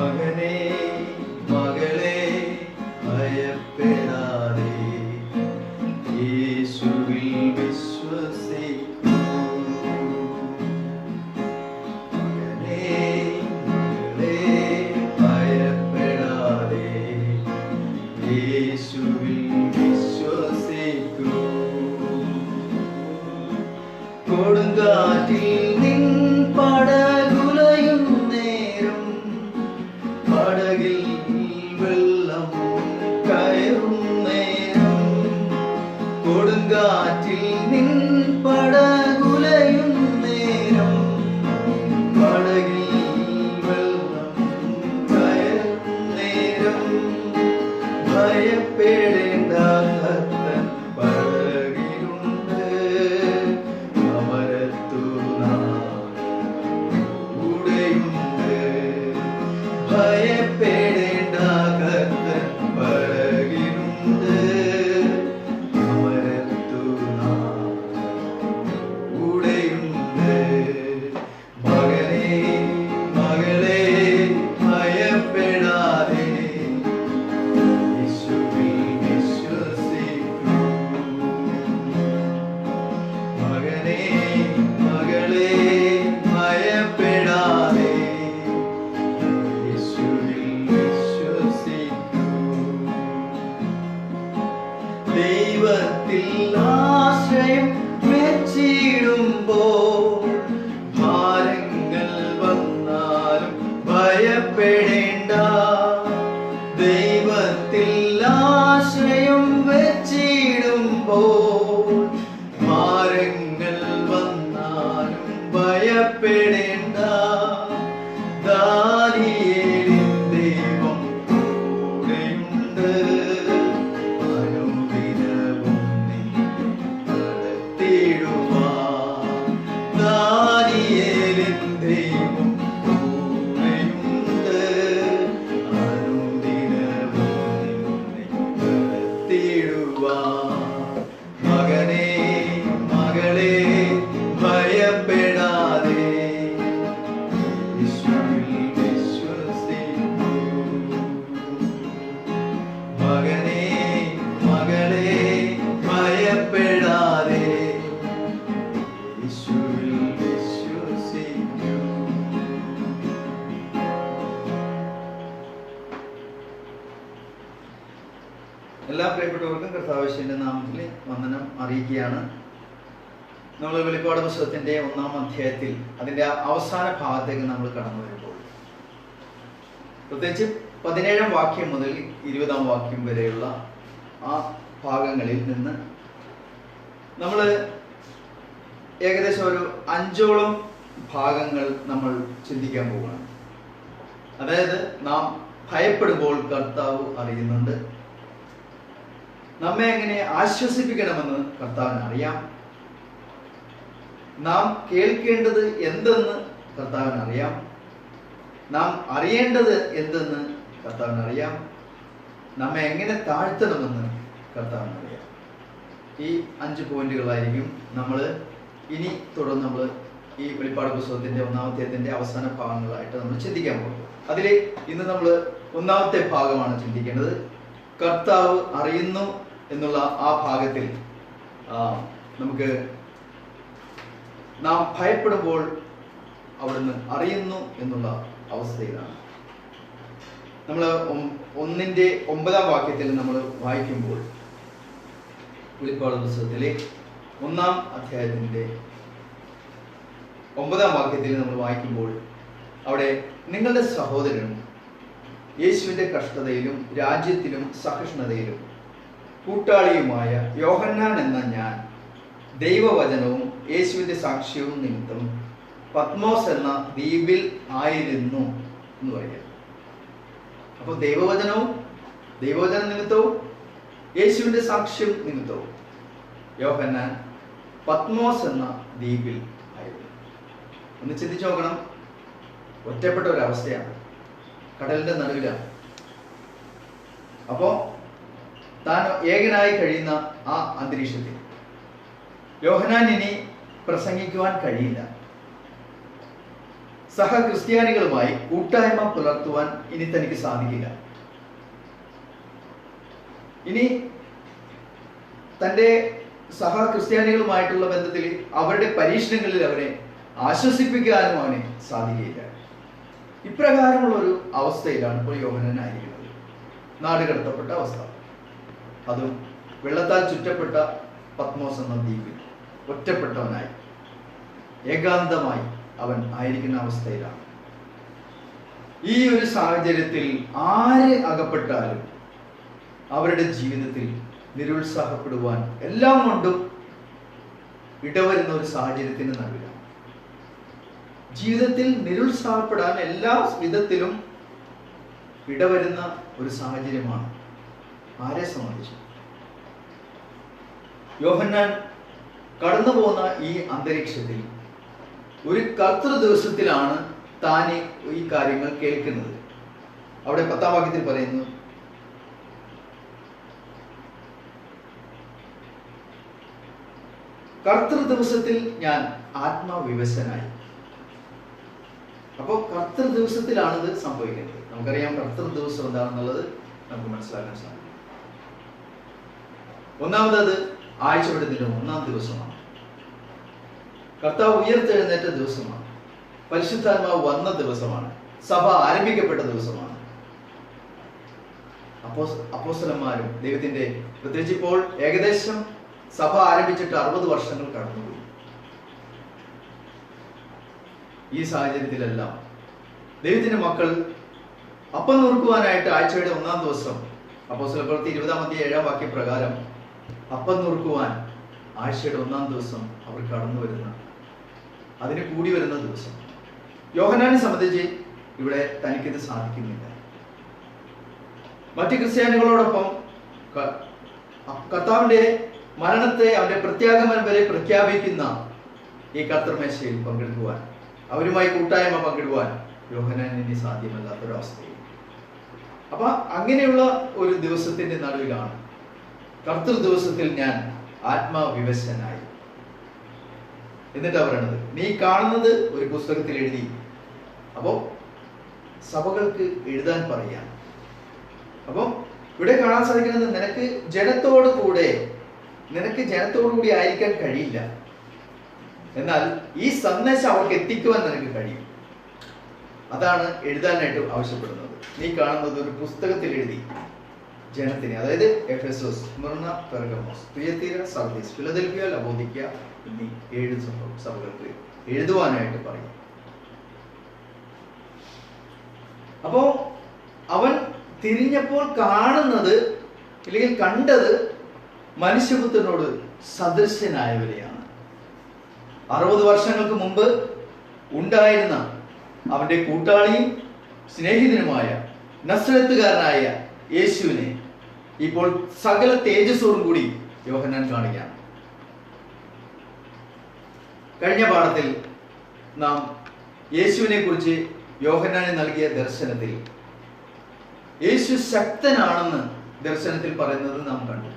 മകനെ മകളെ ഭയപ്പെടാതെ യേശുവിൽ വിശ്വസിക്കൂ. മകനെ മകളെ ഭയപ്പെടാതെ യേശുവിൽ വിശ്വസിക്കൂ. കൊടുങ്കാറ്റിൽ നിൻ പടകുലയും നേരം പടകിൽ വെള്ളം കയറും നേരം കൊടുങ്കാറ്റിൽ നിൻ പടകുലയും നേരം പടകിൽ വെള്ളം കയറും നേരം ഭയപ്പെടേണ്ട കർത്തൻ പടകിലുണ്ട്. അമരത്തു കൂടെയുണ്ട്. ഭയപ്പെടേണ്ട കർത്തൻ പടകിലുണ്ട്. അമരത്തു കൂടെയുണ്ട്. മകനെ മകളെ ഭയപ്പെടാതെ യേശുവിൽ വിശ്വസിക്കൂ. മകനെ മകളെ ഭയപ്പെടാതെ യേശുവിൽ വിശ്വസിക്കൂ. ദൈവത്തിൽ ആശ്രയം വെച്ചിടുമ്പോൾ ഭാരങ്ങൾ വന്നാലും ഭയപ്പെടേണ്ട. ദൈവത്തിൽ ആശ്രയം വെച്ചിടുമ്പോൾ ഭാരങ്ങൾ വന്നാലും ഭയപ്പെടേണ്ട. ദാനിയേലിൻ ദൈവം കൂടെയുണ്ട്. അനുദിനവും നടത്തിടുവാൻ. ദാനിയേലിൻ ദൈവം കൂടെയുണ്ട്. അനുദിനവും നടത്തിടുവാൻ. മകനെ മകളെ ഭയപ്പെടാതെ യേശുവിൽ വിശ്വസിക്കൂ. മകനെ മകളെ ഭയപ്പെടാതെ യേശുവിൽ വിശ്വസിക്കൂ. എല്ലാ പ്രിയപ്പെട്ടവർക്കും കർത്താവിന്റെ നാമത്തിൽ വന്ദനം അറിയിക്കുകയാണ്. നമ്മൾ വെളിപ്പാട് പുസ്തകത്തിന്റെ 1-ാം അധ്യായത്തിൽ അതിന്റെ അവസാന ഭാഗത്തേക്ക് നമ്മൾ കടന്നു വരുമ്പോൾ പ്രത്യേകിച്ച് 17-ാം വാക്യം മുതൽ 20-ാം വാക്യം വരെയുള്ള ആ ഭാഗങ്ങളിൽ നിന്ന് നമ്മൾ ഏകദേശം ഒരു 5ഓളം ഭാഗങ്ങൾ നമ്മൾ ചിന്തിക്കാൻ പോവുകയാണ്. അതായത് നാം ഭയപ്പെടുമ്പോൾ കർത്താവ് അറിയുന്നുണ്ട്. നമ്മെ എങ്ങനെ ആശ്വസിപ്പിക്കണമെന്ന് കർത്താവിന് അറിയാം. നാം കേൾക്കേണ്ടത് എന്തെന്ന് കർത്താവിന് അറിയാം. നാം അറിയേണ്ടത് എന്തെന്ന് കർത്താവിന് അറിയാം. നമ്മെ എങ്ങനെ താഴ്ത്തണമെന്ന് കർത്താവിന് അറിയാം. ഈ 5 പോയിന്റുകളായിരിക്കും നമ്മൾ ഇനി തുടർന്ന് നമ്മൾ ഈ വെളിപ്പാട് പുസ്തകത്തിന്റെ 1-ാം അധ്യായത്തിന്റെ അവസാന ഭാഗങ്ങളായിട്ട് നമ്മൾ ചിന്തിക്കാൻ പോകും. അതിൽ ഇന്ന് നമ്മൾ 1-ാമത്തെ ഭാഗമാണ് ചിന്തിക്കേണ്ടത്. കർത്താവ് അറിയുന്നു എന്നുള്ള ആ ഭാഗത്തിൽ നമുക്ക് നാം ഭയപ്പെടുമ്പോൾ അവിടുന്ന് അറിയുന്നു എന്നുള്ള അവസ്ഥയിലാണ്. നമ്മൾ 1-ന്റെ 9-ാം വാക്യത്തിൽ നമ്മൾ വായിക്കുമ്പോൾ വെളിപ്പാട് പുസ്തകത്തിലെ 1-ാം അധ്യായത്തിന്റെ 9-ാം വാക്യത്തിൽ നമ്മൾ വായിക്കുമ്പോൾ അവിടെ നിങ്ങളുടെ സഹോദരനും യേശുവിന്റെ കഷ്ടതയിലും രാജ്യത്തിലും സഹിഷ്ണുതയിലും കൂട്ടാളിയുമായ യോഹന്നാൻ എന്ന ഞാൻ ദൈവവചനവും യേശുവിന്റെ സാക്ഷ്യവും നിമിത്തം പത്മോസ് എന്ന ദ്വീപിൽ ആയിരുന്നു എന്ന് പറയാം. അപ്പോൾ ദൈവവചന നിമിത്തവും യേശുവിന്റെ സാക്ഷ്യം നിമിത്തവും യോഹന്നാൻ പത്മോസ് എന്ന ദ്വീപിൽ ആയിരുന്നു. ഒന്ന് ചിന്തിച്ചു നോക്കണം. ഒറ്റപ്പെട്ട ഒരവസ്ഥയാണ്, കടലിന്റെ നടുവിലാണ്. അപ്പോ താൻ ഏകനായി കഴിയുന്ന ആ അന്തരീക്ഷത്തിൽ യോഹന്നാൻ ഇനി പ്രസംഗിക്കുവാൻ കഴിയില്ല. സഹക്രിസ്ത്യാനികളുമായി കൂട്ടായ്മ പുലർത്തുവാൻ ഇനി തനിക്ക് സാധിക്കില്ല. ഇനി തൻ്റെ സഹക്രിസ്ത്യാനികളുമായിട്ടുള്ള ബന്ധത്തിൽ അവരുടെ പരീക്ഷണങ്ങളിൽ അവരെ ആശ്വസിപ്പിക്കാനും അവനെ സാധിക്കുകയില്ല. ഇപ്രകാരമുള്ള ഒരു അവസ്ഥയിലാണ് ഇപ്പോൾ യോഹന്നാനായിരിക്കുന്നത്. നാടുകടത്തപ്പെട്ട അവസ്ഥ, അതും വെള്ളത്താൽ ചുറ്റപ്പെട്ട പത്മോസ് എന്ന ദ്വീപിൽ ഒറ്റപ്പെട്ടവനായി ഏകാന്തമായി അവൻ ആയിരിക്കുന്ന അവസ്ഥയിലാണ്. ഈ ഒരു സാഹചര്യത്തിൽ ആര് അകപ്പെട്ടാലും അവരുടെ ജീവിതത്തിൽ നിരുത്സാഹപ്പെടുവാൻ എല്ലാം കൊണ്ടും ഇടവരുന്ന ഒരു സാഹചര്യത്തിന് നടുവിലാണ്. ജീവിതത്തിൽ നിരുത്സാഹപ്പെടാൻ എല്ലാ വിധത്തിലും ഇടവരുന്ന ഒരു സാഹചര്യമാണ് ആരെ സംബന്ധിച്ച്. യോഹന്നാൻ കടന്നു പോകുന്ന ഈ അന്തരീക്ഷത്തിൽ ഒരു കർത്തൃ ദിവസത്തിലാണ് താൻ ഈ കാര്യങ്ങൾ കേൾക്കുന്നത്. അവിടെ 10-ാം വാക്യത്തിൽ പറയുന്നു, കർത്തൃ ദിവസത്തിൽ ഞാൻ ആത്മവിവശനായി. അപ്പോൾ കർത്തൃ ദിവസത്തിലാണിത് സംഭവിക്കുന്നത്. നമുക്കറിയാം കർത്തൃ ദിവസം എന്താണെന്നുള്ളത് നമുക്ക് മനസ്സിലാക്കാൻ സാധിക്കും. ഒന്നാമത് ആഴ്ചവെടുത്തിന്റെ 1-ാം ദിവസമാണ്. കർത്താവ് ഉയർത്തെഴുന്നേറ്റ ദിവസമാണ്. പരിശുദ്ധാത്മാവ് വന്ന ദിവസമാണ്. സഭ ആരംഭിക്കപ്പെട്ട ദിവസമാണ്. അപ്പോസ്തലന്മാരും ദൈവത്തിന്റെ, പ്രത്യേകിച്ച് ഇപ്പോൾ ഏകദേശം സഭ ആരംഭിച്ചിട്ട് 60 വർഷങ്ങൾ കടന്നുപോയി. ഈ സാഹചര്യത്തിലെല്ലാം ദൈവത്തിന്റെ മക്കൾ അപ്പം നുറുക്കുവാനായിട്ട് ആഴ്ചയുടെ 1-ാം ദിവസം, അപ്പോസ്തലപ്രവൃത്തി 20-ാം അധ്യായം 7-ാം വാക്യപ്രകാരം അപ്പം നുറുക്കുവാൻ ആഴ്ചയുടെ 1-ാം ദിവസം അവർ കടന്നു വരുന്ന, അതിന് കൂടി വരുന്ന ദിവസം. യോഹന്നാനെ സംബന്ധിച്ച് ഇവിടെ തനിക്കിത് സാധിക്കുന്നില്ല. മറ്റ് ക്രിസ്ത്യാനികളോടൊപ്പം കർത്താവിന്റെ മരണത്തെ, അവന്റെ പ്രത്യാഗമനം വരെ പ്രഖ്യാപിക്കുന്ന ഈ കർത്തൃമേശയിൽ പങ്കെടുക്കുവാൻ, അവരുമായി കൂട്ടായ്മ പങ്കിടുവാൻ യോഹന്നാന് ഇനി സാധ്യമല്ലാത്തൊരവസ്ഥയിൽ. അപ്പൊ അങ്ങനെയുള്ള ഒരു ദിവസത്തിന്റെ നടുവിലാണ് കർത്തൃ ദിവസത്തിൽ ഞാൻ ആത്മവിവശനായി. എന്നിട്ടാ പറയണത്, നീ കാണുന്നത് ഒരു പുസ്തകത്തിൽ എഴുതി. അപ്പോ സഭകൾക്ക് എഴുതാൻ പറയാം. അപ്പൊ ഇവിടെ കാണാൻ സാധിക്കുന്നത്, നിനക്ക് ജനത്തോടു കൂടി ആയിരിക്കാൻ കഴിയില്ല, എന്നാൽ ഈ സന്ദേശം അവർക്ക് എത്തിക്കുവാൻ നിനക്ക് കഴിയും. അതാണ് എഴുതാനായിട്ട് ആവശ്യപ്പെടുന്നത്. നീ കാണുന്നത് ഒരു പുസ്തകത്തിൽ എഴുതി ജനത്തിന്, അതായത് Ephesus, Smyrna, Pergamos, Thyatira, Sardis, Philadelphia, Laodicea എന്നീ 7 സഭകൾക്ക് എഴുതുവാനായിട്ട് പറയും. അപ്പോ അവൻ തിരിഞ്ഞപ്പോൾ കാണുന്നത്, അല്ലെങ്കിൽ കണ്ടത്, മനുഷ്യപുത്രനോട് സദൃശ്യനായവരെയാണ്. 60 വർഷങ്ങൾക്ക് മുമ്പ് ഉണ്ടായിരുന്ന അവന്റെ കൂട്ടാളിയും സ്നേഹിതനുമായ നസ്രത്തുകാരനായ യേശുവിനെ ഇപ്പോൾ സകല തേജസ്സോടും കൂടി യോഹന്നാൻ കാണുകയാണ്. കഴിഞ്ഞ പാഠത്തിൽ നാം യേശുവിനെ കുറിച്ച് യോഹന്നാന് നൽകിയ ദർശനത്തിൽ യേശു ശക്തനാണെന്ന് ദർശനത്തിൽ പറയുന്നത് നാം കണ്ടു.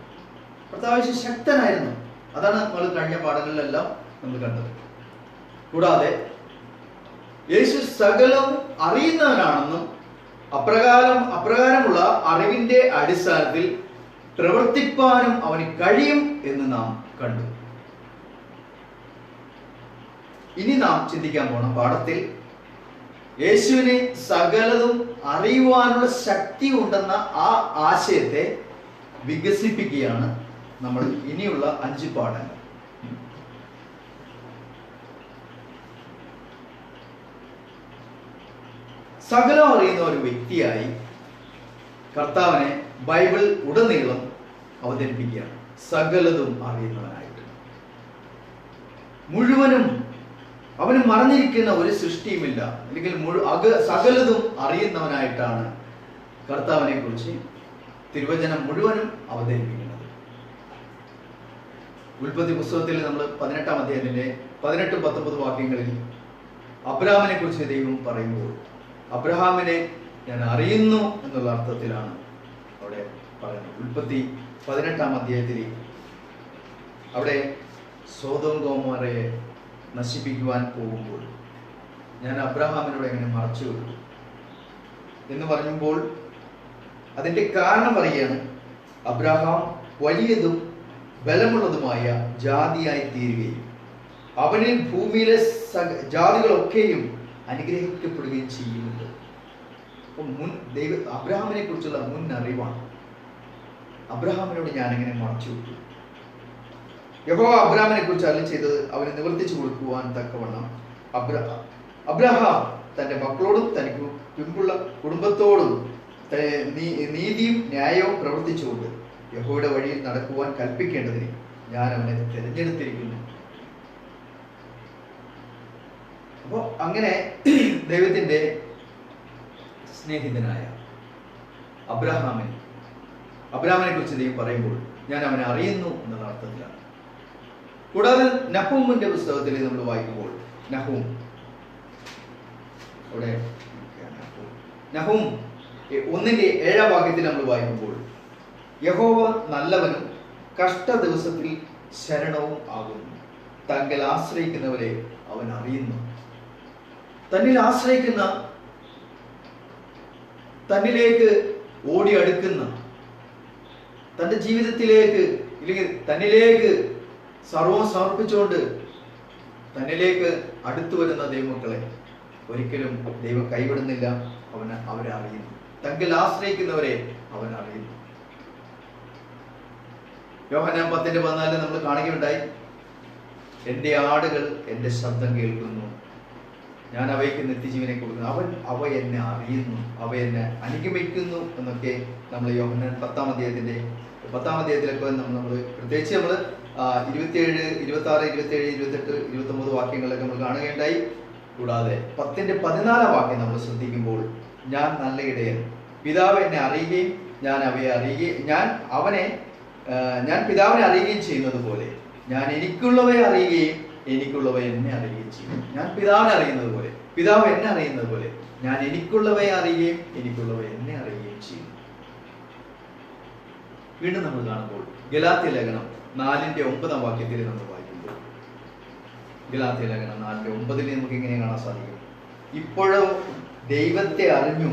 കർത്താവ് ശക്തനായിരുന്നു. അതാണ് നമ്മൾ കഴിഞ്ഞ പാഠങ്ങളിലെല്ലാം നമ്മൾ കണ്ടത്. കൂടാതെ യേശു സകലം അറിയുന്നവനാണെന്നും അപ്രകാരമുള്ള അറിവിന്റെ അടിസ്ഥാനത്തിൽ പ്രവർത്തിപ്പാനും അവന് കഴിയും എന്ന് നാം കണ്ടു. ഇനി നാം ചിന്തിക്കാൻ പോണ പാഠത്തിൽ യേശുവിനെ സകലതും അറിയുവാനുള്ള ശക്തി ഉണ്ടെന്ന ആ ആശയത്തെ വികസിപ്പിക്കുകയാണ് നമ്മൾ ഇനിയുള്ള 5 പാഠങ്ങൾ. സകലം അറിയുന്ന ഒരു വ്യക്തിയായി കർത്താവിനെ ബൈബിൾ ഉടനീളം അവതരിപ്പിക്കുകയാണ്. സകലതും അറിയുന്നവനായിട്ട്, മുഴുവനും അവന് മറഞ്ഞിരിക്കുന്ന ഒരു സൃഷ്ടിയുമില്ല, അല്ലെങ്കിൽ സകലതും അറിയുന്നവനായിട്ടാണ് കർത്താവിനെ കുറിച്ച് തിരുവചനം മുഴുവനും അവതരിപ്പിക്കുന്നത്. ഉൽപ്പത്തി പുസ്തകത്തിൽ നമ്മൾ 18-ാം അധ്യായത്തിന്റെ 18-19 വാക്യങ്ങളിൽ അബ്രഹാമിനെ കുറിച്ച് ദൈവം പറയുമ്പോൾ, അബ്രഹാമിനെ ഞാൻ അറിയുന്നു എന്നുള്ള അർത്ഥത്തിലാണ് അവിടെ പറയുന്നത്. ഉൽപ്പത്തി 18-ാം അധ്യായത്തിൽ അവിടെ സോദോം ഗോമോറയെ നശിപ്പിക്കുവാൻ പോകുമ്പോൾ ഞാൻ അബ്രഹാമിനോട് എങ്ങനെ മറച്ചു വെക്കും എന്ന് പറയുമ്പോൾ അതിന്റെ കാരണം പറയുകയാണ്, അബ്രഹാം വലിയതും ബലമുള്ളതുമായ ജാതിയായി തീരുകയും അവനിൽ ഭൂമിയിലെ ജാതികളൊക്കെയും അനുഗ്രഹിക്കപ്പെടുകയും ചെയ്യുന്നുണ്ട്. അപ്പം അബ്രഹാമിനെ കുറിച്ചുള്ള മുൻ അറിവാണ്. അബ്രഹാമിനോട് ഞാൻ എങ്ങനെ മറച്ചു വെക്കും? യഹോവ അബ്രഹാമിനെ കുറിച്ച് അരുളി ചെയ്തത് അവന് നിവർത്തിച്ചു കൊടുക്കുവാൻ തക്കവണ്ണം അബ്രഹാം തന്റെ മക്കളോടും തനിക്ക് പിമ്പുള്ള കുടുംബത്തോടും നീതിയും ന്യായവും പ്രവർത്തിച്ചുകൊണ്ട് യഹോവയുടെ വഴിയിൽ നടക്കുവാൻ കൽപ്പിക്കേണ്ടതിന് ഞാൻ അവനെ തിരഞ്ഞെടുത്തിരിക്കുന്നു. അപ്പോ അങ്ങനെ ദൈവത്തിന്റെ സ്നേഹിതനായ അബ്രഹാമിനെ കുറിച്ച് ദൈവം പറയുമ്പോൾ ഞാൻ അവനെ അറിയുന്നു എന്നുള്ള അർത്ഥത്തിലാണ്. കൂടാതെ നഹൂമിന്റെ പുസ്തകത്തിൽ നമ്മൾ വായിക്കുമ്പോൾ നഹൂം 1:7 നമ്മൾ വായിക്കുമ്പോൾ യഹോവ നല്ലവനും കഷ്ട ദിവസത്തിൽ ശരണവും ആകുന്നു, തങ്ങൾ ആശ്രയിക്കുന്നവരെ അവൻ അറിയുന്നു. തന്നിൽ ആശ്രയിക്കുന്ന, തന്നിലേക്ക് ഓടി അടുക്കുന്ന, തന്റെ ജീവിതത്തിലേക്ക് ഇല്ലെങ്കിൽ തന്നിലേക്ക് സർവം സമർപ്പിച്ചുകൊണ്ട് തന്നിലേക്ക് അടുത്തു വരുന്ന ദൈവമക്കളെ ഒരിക്കലും ദൈവം കൈവിടുന്നില്ല. അവരെ അറിയുന്നു. തങ്കിൽ ആശ്രയിക്കുന്നവരെ അവൻ അറിയുന്നു. യോഹന്നാൻ 10:14 നമ്മൾ കാണുകയുണ്ടായി, എൻ്റെ ആടുകൾ എൻ്റെ ശബ്ദം കേൾക്കുന്നു, ഞാൻ അവയ്ക്ക് നിത്യജീവനെ കൊടുക്കുന്നു, അവ എന്നെ അറിയുന്നു, അവ എന്നെ അനുഗമിക്കുന്നു എന്നൊക്കെ നമ്മൾ യോഹന്നാൻ 10-ാം അധ്യായത്തിലൊക്കെ നമ്മൾ പ്രത്യേകിച്ച് നമ്മൾ 27, 26, 27, 28, 29 വാക്യങ്ങളിലൊക്കെ നമ്മൾ കാണുകയുണ്ടായി. കൂടാതെ 10-ന്റെ 14 നമ്മൾ ശ്രദ്ധിക്കുമ്പോൾ, ഞാൻ നല്ല ഇടയൻ, പിതാവ് എന്നെ അറിയുകയും ഞാൻ അവയെ അറിയുകയും ഞാൻ പിതാവിനെ അറിയുകയും ചെയ്യുന്നത് പോലെ ഞാൻ എനിക്കുള്ളവയെ അറിയുകയും എനിക്കുള്ളവ എന്നെ അറിയുകയും ചെയ്യും. ഞാൻ പിതാവിനെ അറിയുന്നത് പോലെ, പിതാവ് എന്നെ അറിയുന്നത് പോലെ ഞാൻ എനിക്കുള്ളവയെ അറിയുകയും എനിക്കുള്ളവ എന്നെ അറിയുകയും ചെയ്യും. വീണ്ടും നമ്മൾ കാണുമ്പോൾ ഗലാത്യ ലേഖനം 4:9 വാക്യത്തിൽ നമ്മൾ വായിക്കുമ്പോൾ, ഗലാത്യ ലേഖനം 4:9 നമുക്ക് ഇങ്ങനെ കാണാൻ സാധിക്കും, ഇപ്പോഴോ ദൈവത്തെ അറിഞ്ഞു,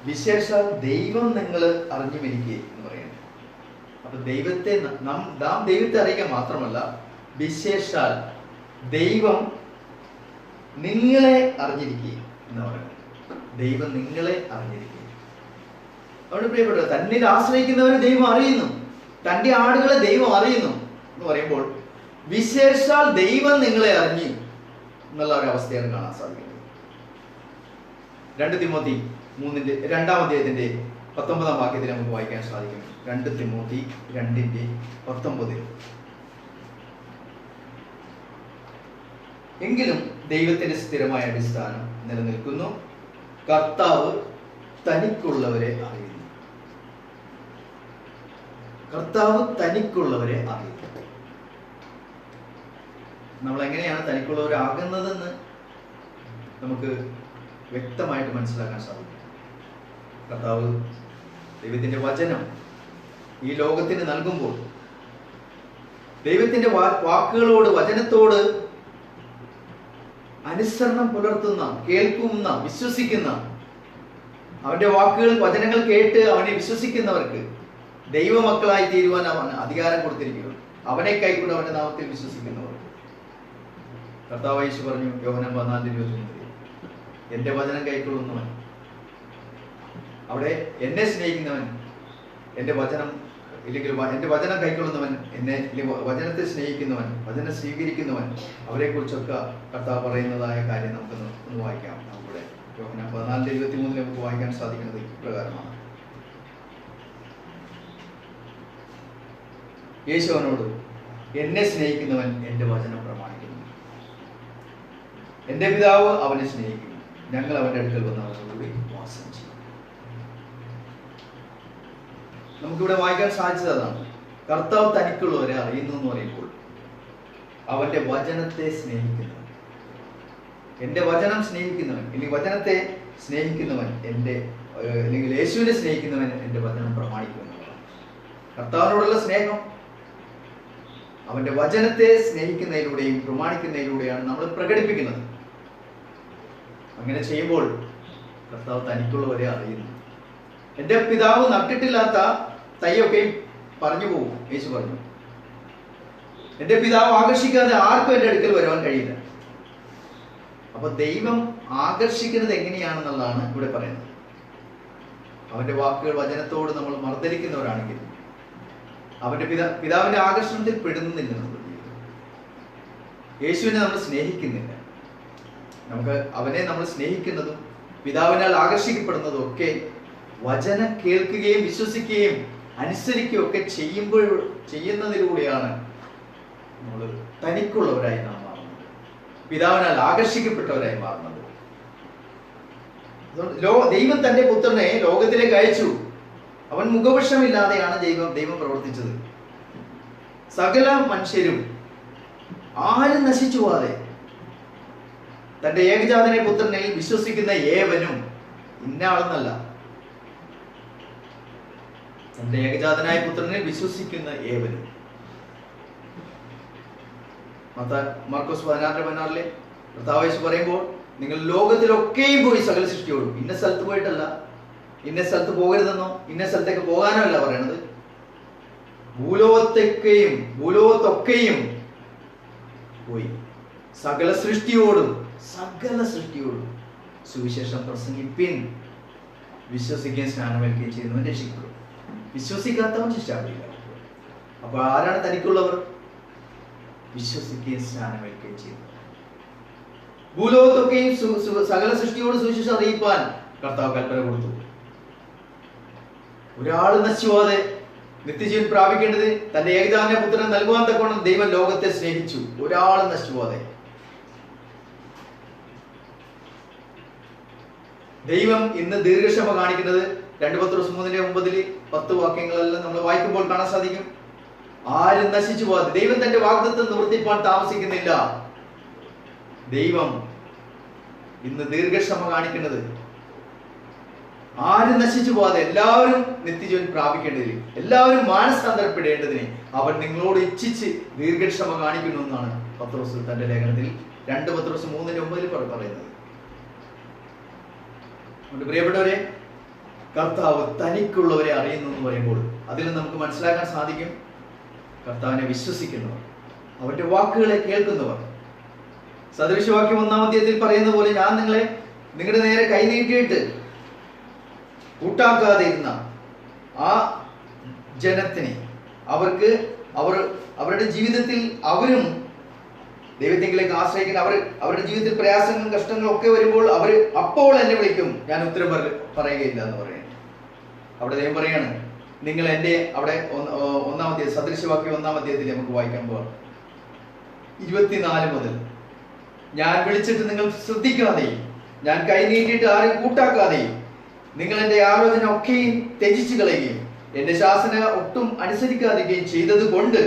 വിശേഷാൽ ദൈവം നിങ്ങൾ അറിഞ്ഞുമിരിക്കെ എന്ന് പറയുന്നത്. അപ്പൊ നാം ദൈവത്തെ അറിയുക മാത്രമല്ല, വിശേഷാൽ ദൈവം നിങ്ങളെ അറിഞ്ഞിരിക്കുക എന്ന് പറയുന്നത്. ദൈവം നിങ്ങളെ അറിഞ്ഞിരിക്കുക. അതുകൊണ്ട് പ്രിയപ്പെട്ട, തന്നിൽ ആശ്രയിക്കുന്നവരെ ദൈവം അറിയുന്നു, തന്റെ ആടുകളെ ദൈവം അറിയുന്നു എന്ന് പറയുമ്പോൾ വിശേഷാൽ ദൈവം നിങ്ങളെ അറിഞ്ഞു എന്നുള്ള ഒരു അവസ്ഥയാണ് കാണാൻ സാധിക്കുന്നത്. 2 തിമോത്തി 2-ാം അധ്യായത്തിന്റെ 19-ാം വാക്യത്തിൽ നമുക്ക് വായിക്കാൻ സാധിക്കും. 2 തിമോത്തി 2:19. എങ്കിലും ദൈവത്തിന്റെ സ്ഥിരമായ അടിസ്ഥാനം നിലനിൽക്കുന്നു, കർത്താവ് തനിക്കുള്ളവരെ അറിയുന്നു. കർത്താവ് തനിക്കുള്ളവരെ അറിയുന്നു. നമ്മൾ എങ്ങനെയാണ് തനിക്കുള്ളവരാകുന്നതെന്ന് നമുക്ക് വ്യക്തമായിട്ട് മനസ്സിലാക്കാൻ സാധിക്കും. കർത്താവ് ദൈവത്തിന്റെ വചനം ഈ ലോകത്തിന് നൽകുമ്പോൾ ദൈവത്തിന്റെ വാക്കുകളോട്, വചനത്തോട് അനുസരണം പുലർത്തുന്ന, കേൾക്കുന്ന, വിശ്വസിക്കുന്ന, അവന്റെ വാക്കുകൾ, വചനങ്ങൾ കേട്ട് അവനെ വിശ്വസിക്കുന്നവർക്ക് ദൈവമക്കളായി തീരുവാൻ അവൻ അധികാരം കൊടുത്തിരിക്കുന്നു. അവനെ കൈക്കൊണ്ട് അവന്റെ നാമത്തിൽ വിശ്വസിക്കുന്നവർക്ക്. കർത്താവ് യേശു പറഞ്ഞു, യോഹന്നാൻ 14:23, എന്റെ വചനം കൈക്കൊള്ളുന്നവൻ, അവിടെ എന്നെ സ്നേഹിക്കുന്നവൻ, എന്റെ വചനം ഇല്ലെങ്കിൽ എന്റെ വചനം കൈക്കൊള്ളുന്നവൻ, എന്നെ വചനത്തെ സ്നേഹിക്കുന്നവൻ, വചനം സ്വീകരിക്കുന്നവൻ, അവരെ കുറിച്ചൊക്കെ കർത്താവ് പറയുന്നതായ കാര്യം നമുക്ക് ഒന്ന് വായിക്കാം. നമ്മുടെ യോഹന്നാൻ 14:23 നമുക്ക് വായിക്കാൻ സാധിക്കുന്നത് ഇപ്രകാരമാണ്. യേശു അവനോട്, എന്നെ സ്നേഹിക്കുന്നവൻ എന്റെ വചനം പ്രമാണിക്കുന്നു, എന്റെ പിതാവ് അവനെ സ്നേഹിക്കുന്നു, ഞങ്ങൾ അവന്റെ അടുക്കൽ വന്ന് അവനോടുകൂടി വാസം ചെയ്യും. നമുക്കിവിടെ വായിക്കാൻ സാധിച്ചത് അതാണ്. കർത്താവ് തനിക്കുള്ളവരെ അറിയുന്നു എന്ന് പറയുമ്പോൾ അവന്റെ വചനത്തെ സ്നേഹിക്കുന്നവൻ, എന്റെ വചനം സ്നേഹിക്കുന്നവൻ, അല്ലെങ്കിൽ വചനത്തെ സ്നേഹിക്കുന്നവൻ, അല്ലെങ്കിൽ യേശുവിനെ സ്നേഹിക്കുന്നവൻ എന്റെ വചനം പ്രമാണിക്കുമെന്നുള്ളതാണ്. കർത്താവിനോടുള്ള സ്നേഹം അവന്റെ വചനത്തെ സ്നേഹിക്കുന്നതിലൂടെയും പ്രമാണിക്കുന്നതിലൂടെയാണ് നമ്മൾ പ്രകടിപ്പിക്കുന്നത്. അങ്ങനെ ചെയ്യുമ്പോൾ കർത്താവ് തനിക്കുള്ളവരെ അറിയുന്നു. എൻ്റെ പിതാവ് നട്ടിട്ടില്ലാത്ത തൈയൊക്കെയും പറഞ്ഞു പോകും. യേശു പറഞ്ഞു, എൻ്റെ പിതാവ് ആകർഷിക്കാതെ ആർക്കും എൻ്റെ അടുക്കൽ വരുവാൻ കഴിയില്ല. അപ്പൊ ദൈവം ആകർഷിക്കുന്നത് എങ്ങനെയാണെന്നുള്ളതാണ് ഇവിടെ പറയുന്നത്. അവന്റെ വാക്കുകൾ വചനത്തോട് നമ്മൾ മർദ്ദലിക്കുന്നവരാണെങ്കിൽ അവന്റെ പിതാവിന്റെ ആകർഷണത്തിൽ പെടുന്നില്ല. നമ്മൾ യേശുവിനെ നമ്മൾ സ്നേഹിക്കുന്നില്ല. നമുക്ക് അവനെ നമ്മൾ സ്നേഹിക്കുന്നതും പിതാവിനാൽ ആകർഷിക്കപ്പെടുന്നതും ഒക്കെ വചനം കേൾക്കുകയും വിശ്വസിക്കുകയും അനുസരിക്കുകയും ഒക്കെ ചെയ്യുന്നതിലൂടെയാണ് നമ്മൾ തനിക്കുള്ളവരായി നാം മാറുന്നത്, പിതാവിനാൽ ആകർഷിക്കപ്പെട്ടവരായി മാറുന്നത്. ദൈവം തന്റെ പുത്രനെ ലോകത്തിലേക്ക് അയച്ചു. അവൻ മുഖപക്ഷമില്ലാതെയാണ് ദൈവം പ്രവർത്തിച്ചത്. സകല മനുഷ്യരും ആരും നശിച്ചു പോകാതെ തന്റെ ഏകജാതനെ പുത്രനിൽ വിശ്വസിക്കുന്ന ഏവനും, ഇന്ന ആളെന്നല്ല, തന്റെ ഏകജാതനായ പുത്രനിൽ വിശ്വസിക്കുന്ന ഏവനും. മാർക്കോസ് 16:16 കർത്താവ് യേശു പറയുമ്പോൾ, നിങ്ങൾ ലോകത്തിലൊക്കെയും പോയി സകല സൃഷ്ടിയോടും, ഇന്ന സ്ഥലത്ത് പോയിട്ടല്ല, ഇന്ന സ്ഥലത്ത് പോകരുതെന്നോ ഇന്ന സ്ഥലത്തേക്ക് പോകാനോ അല്ല പറയണത്, ഭൂലോകത്തൊക്കെയും പോയി സകല സൃഷ്ടിയോടും സുവിശേഷം പ്രസംഗിപ്പിൻ, വിശ്വസിക്കുകയും സ്നാനമേൽക്കുകയും ചെയ്യുന്നവൻ രക്ഷിക്കപ്പെടും, വിശ്വസിക്കാത്തവൻ ശിക്ഷാവിധിയില്ല. അപ്പൊ ആരാണ് തനിക്കുള്ളവർ? വിശ്വസിക്കുകയും സ്നാനമേൽക്കുകയും ചെയ്യുന്നു. ഭൂലോകത്തൊക്കെയും സകല സൃഷ്ടിയോട് സുവിശേഷം അറിയിപ്പാൻ കർത്താവ് കൽപ്പന കൊടുത്തു. ഒരാൾ നശിച്ചുപോകാതെ നിത്യജീവൻ പ്രാപിക്കേണ്ടത് തന്റെ ഏകജാതന പുത്രനെ നൽകുവാൻ തക്കവണ്ണം ദൈവം ലോകത്തെ സ്നേഹിച്ചു. ഒരാൾ നശിച്ചുപോകാതെ. ദൈവം ഇന്ന് ദീർഘക്ഷമ കാണിക്കുന്നത് 2 പത്രോസ് 3:9 10 വാക്യങ്ങളെല്ലാം നമ്മൾ വായിക്കുമ്പോൾ കാണാൻ സാധിക്കും. ആരും നശിച്ചു പോകാതെ. ദൈവം തന്റെ വാഗ്ദത്തം നിവർത്തിപ്പാൻ താമസിക്കുന്നില്ല. ദൈവം ഇന്ന് ദീർഘക്ഷമ കാണിക്കുന്നത് ആരും നശിച്ചു പോകാതെ എല്ലാവരും നിത്യജീവൻ പ്രാപിക്കേണ്ടതിന്, എല്ലാവരും മാനസാന്തരപ്പെടേണ്ടതിന് അവൻ നിങ്ങളോട് ഇച്ഛിച്ച് ദീർഘക്ഷമ കാണിക്കുന്നു എന്നാണ് പത്രോസ് തന്റെ ലേഖനത്തിൽ 2 പത്രോസ് 3:9 പറയുന്നത്. പ്രിയപ്പെട്ടവരെ, കർത്താവ് തനിക്കുള്ളവരെ അറിയുന്നു എന്ന് പറയുമ്പോൾ അതിൽ നമുക്ക് മനസ്സിലാക്കാൻ സാധിക്കും, കർത്താവിനെ വിശ്വസിക്കുന്നവർ, അവന്റെ വാക്കുകളെ കേൾക്കുന്നവർ. സദൃശവാക്യം 1-ാം അധ്യായത്തിൽ പറയുന്ന പോലെ, ഞാൻ നിങ്ങളുടെ നേരെ കൈനീട്ടിയിട്ട് കൂട്ടാക്കാതെ ഇരുന്ന ആ ജനത്തിനെ അവരുടെ ജീവിതത്തിൽ അവരും ദൈവത്തിലേക്ക് ആശ്രയിക്കുന്ന അവരുടെ ജീവിതത്തിൽ പ്രയാസങ്ങളും കഷ്ടങ്ങളും ഒക്കെ വരുമ്പോൾ അവർ അപ്പോൾ എന്നെ വിളിക്കും, ഞാൻ ഉത്തരം പറയുകയില്ല എന്ന് പറയുന്നത്. അവിടെ ദൈവം പറയാണ്, നിങ്ങൾ എന്റെ അവിടെ 1-ാം അധ്യായം സദൃശവാക്യം 1-ാം അധ്യായത്തിൽ നമുക്ക് വായിക്കാൻ പോവാം 24 മുതൽ. ഞാൻ വിളിച്ചിട്ട് നിങ്ങൾ ശ്രദ്ധിക്കാതെയും ഞാൻ കൈനീട്ടിയിട്ട് ആരും കൂട്ടാക്കാതെയും നിങ്ങൾ എന്റെ ആലോചന ഒക്കെയും ത്യജിച്ചു കളയുകയും എന്റെ ശാസന ഒട്ടും അനുസരിക്കാതിരിക്കുകയും ചെയ്തത് കൊണ്ട്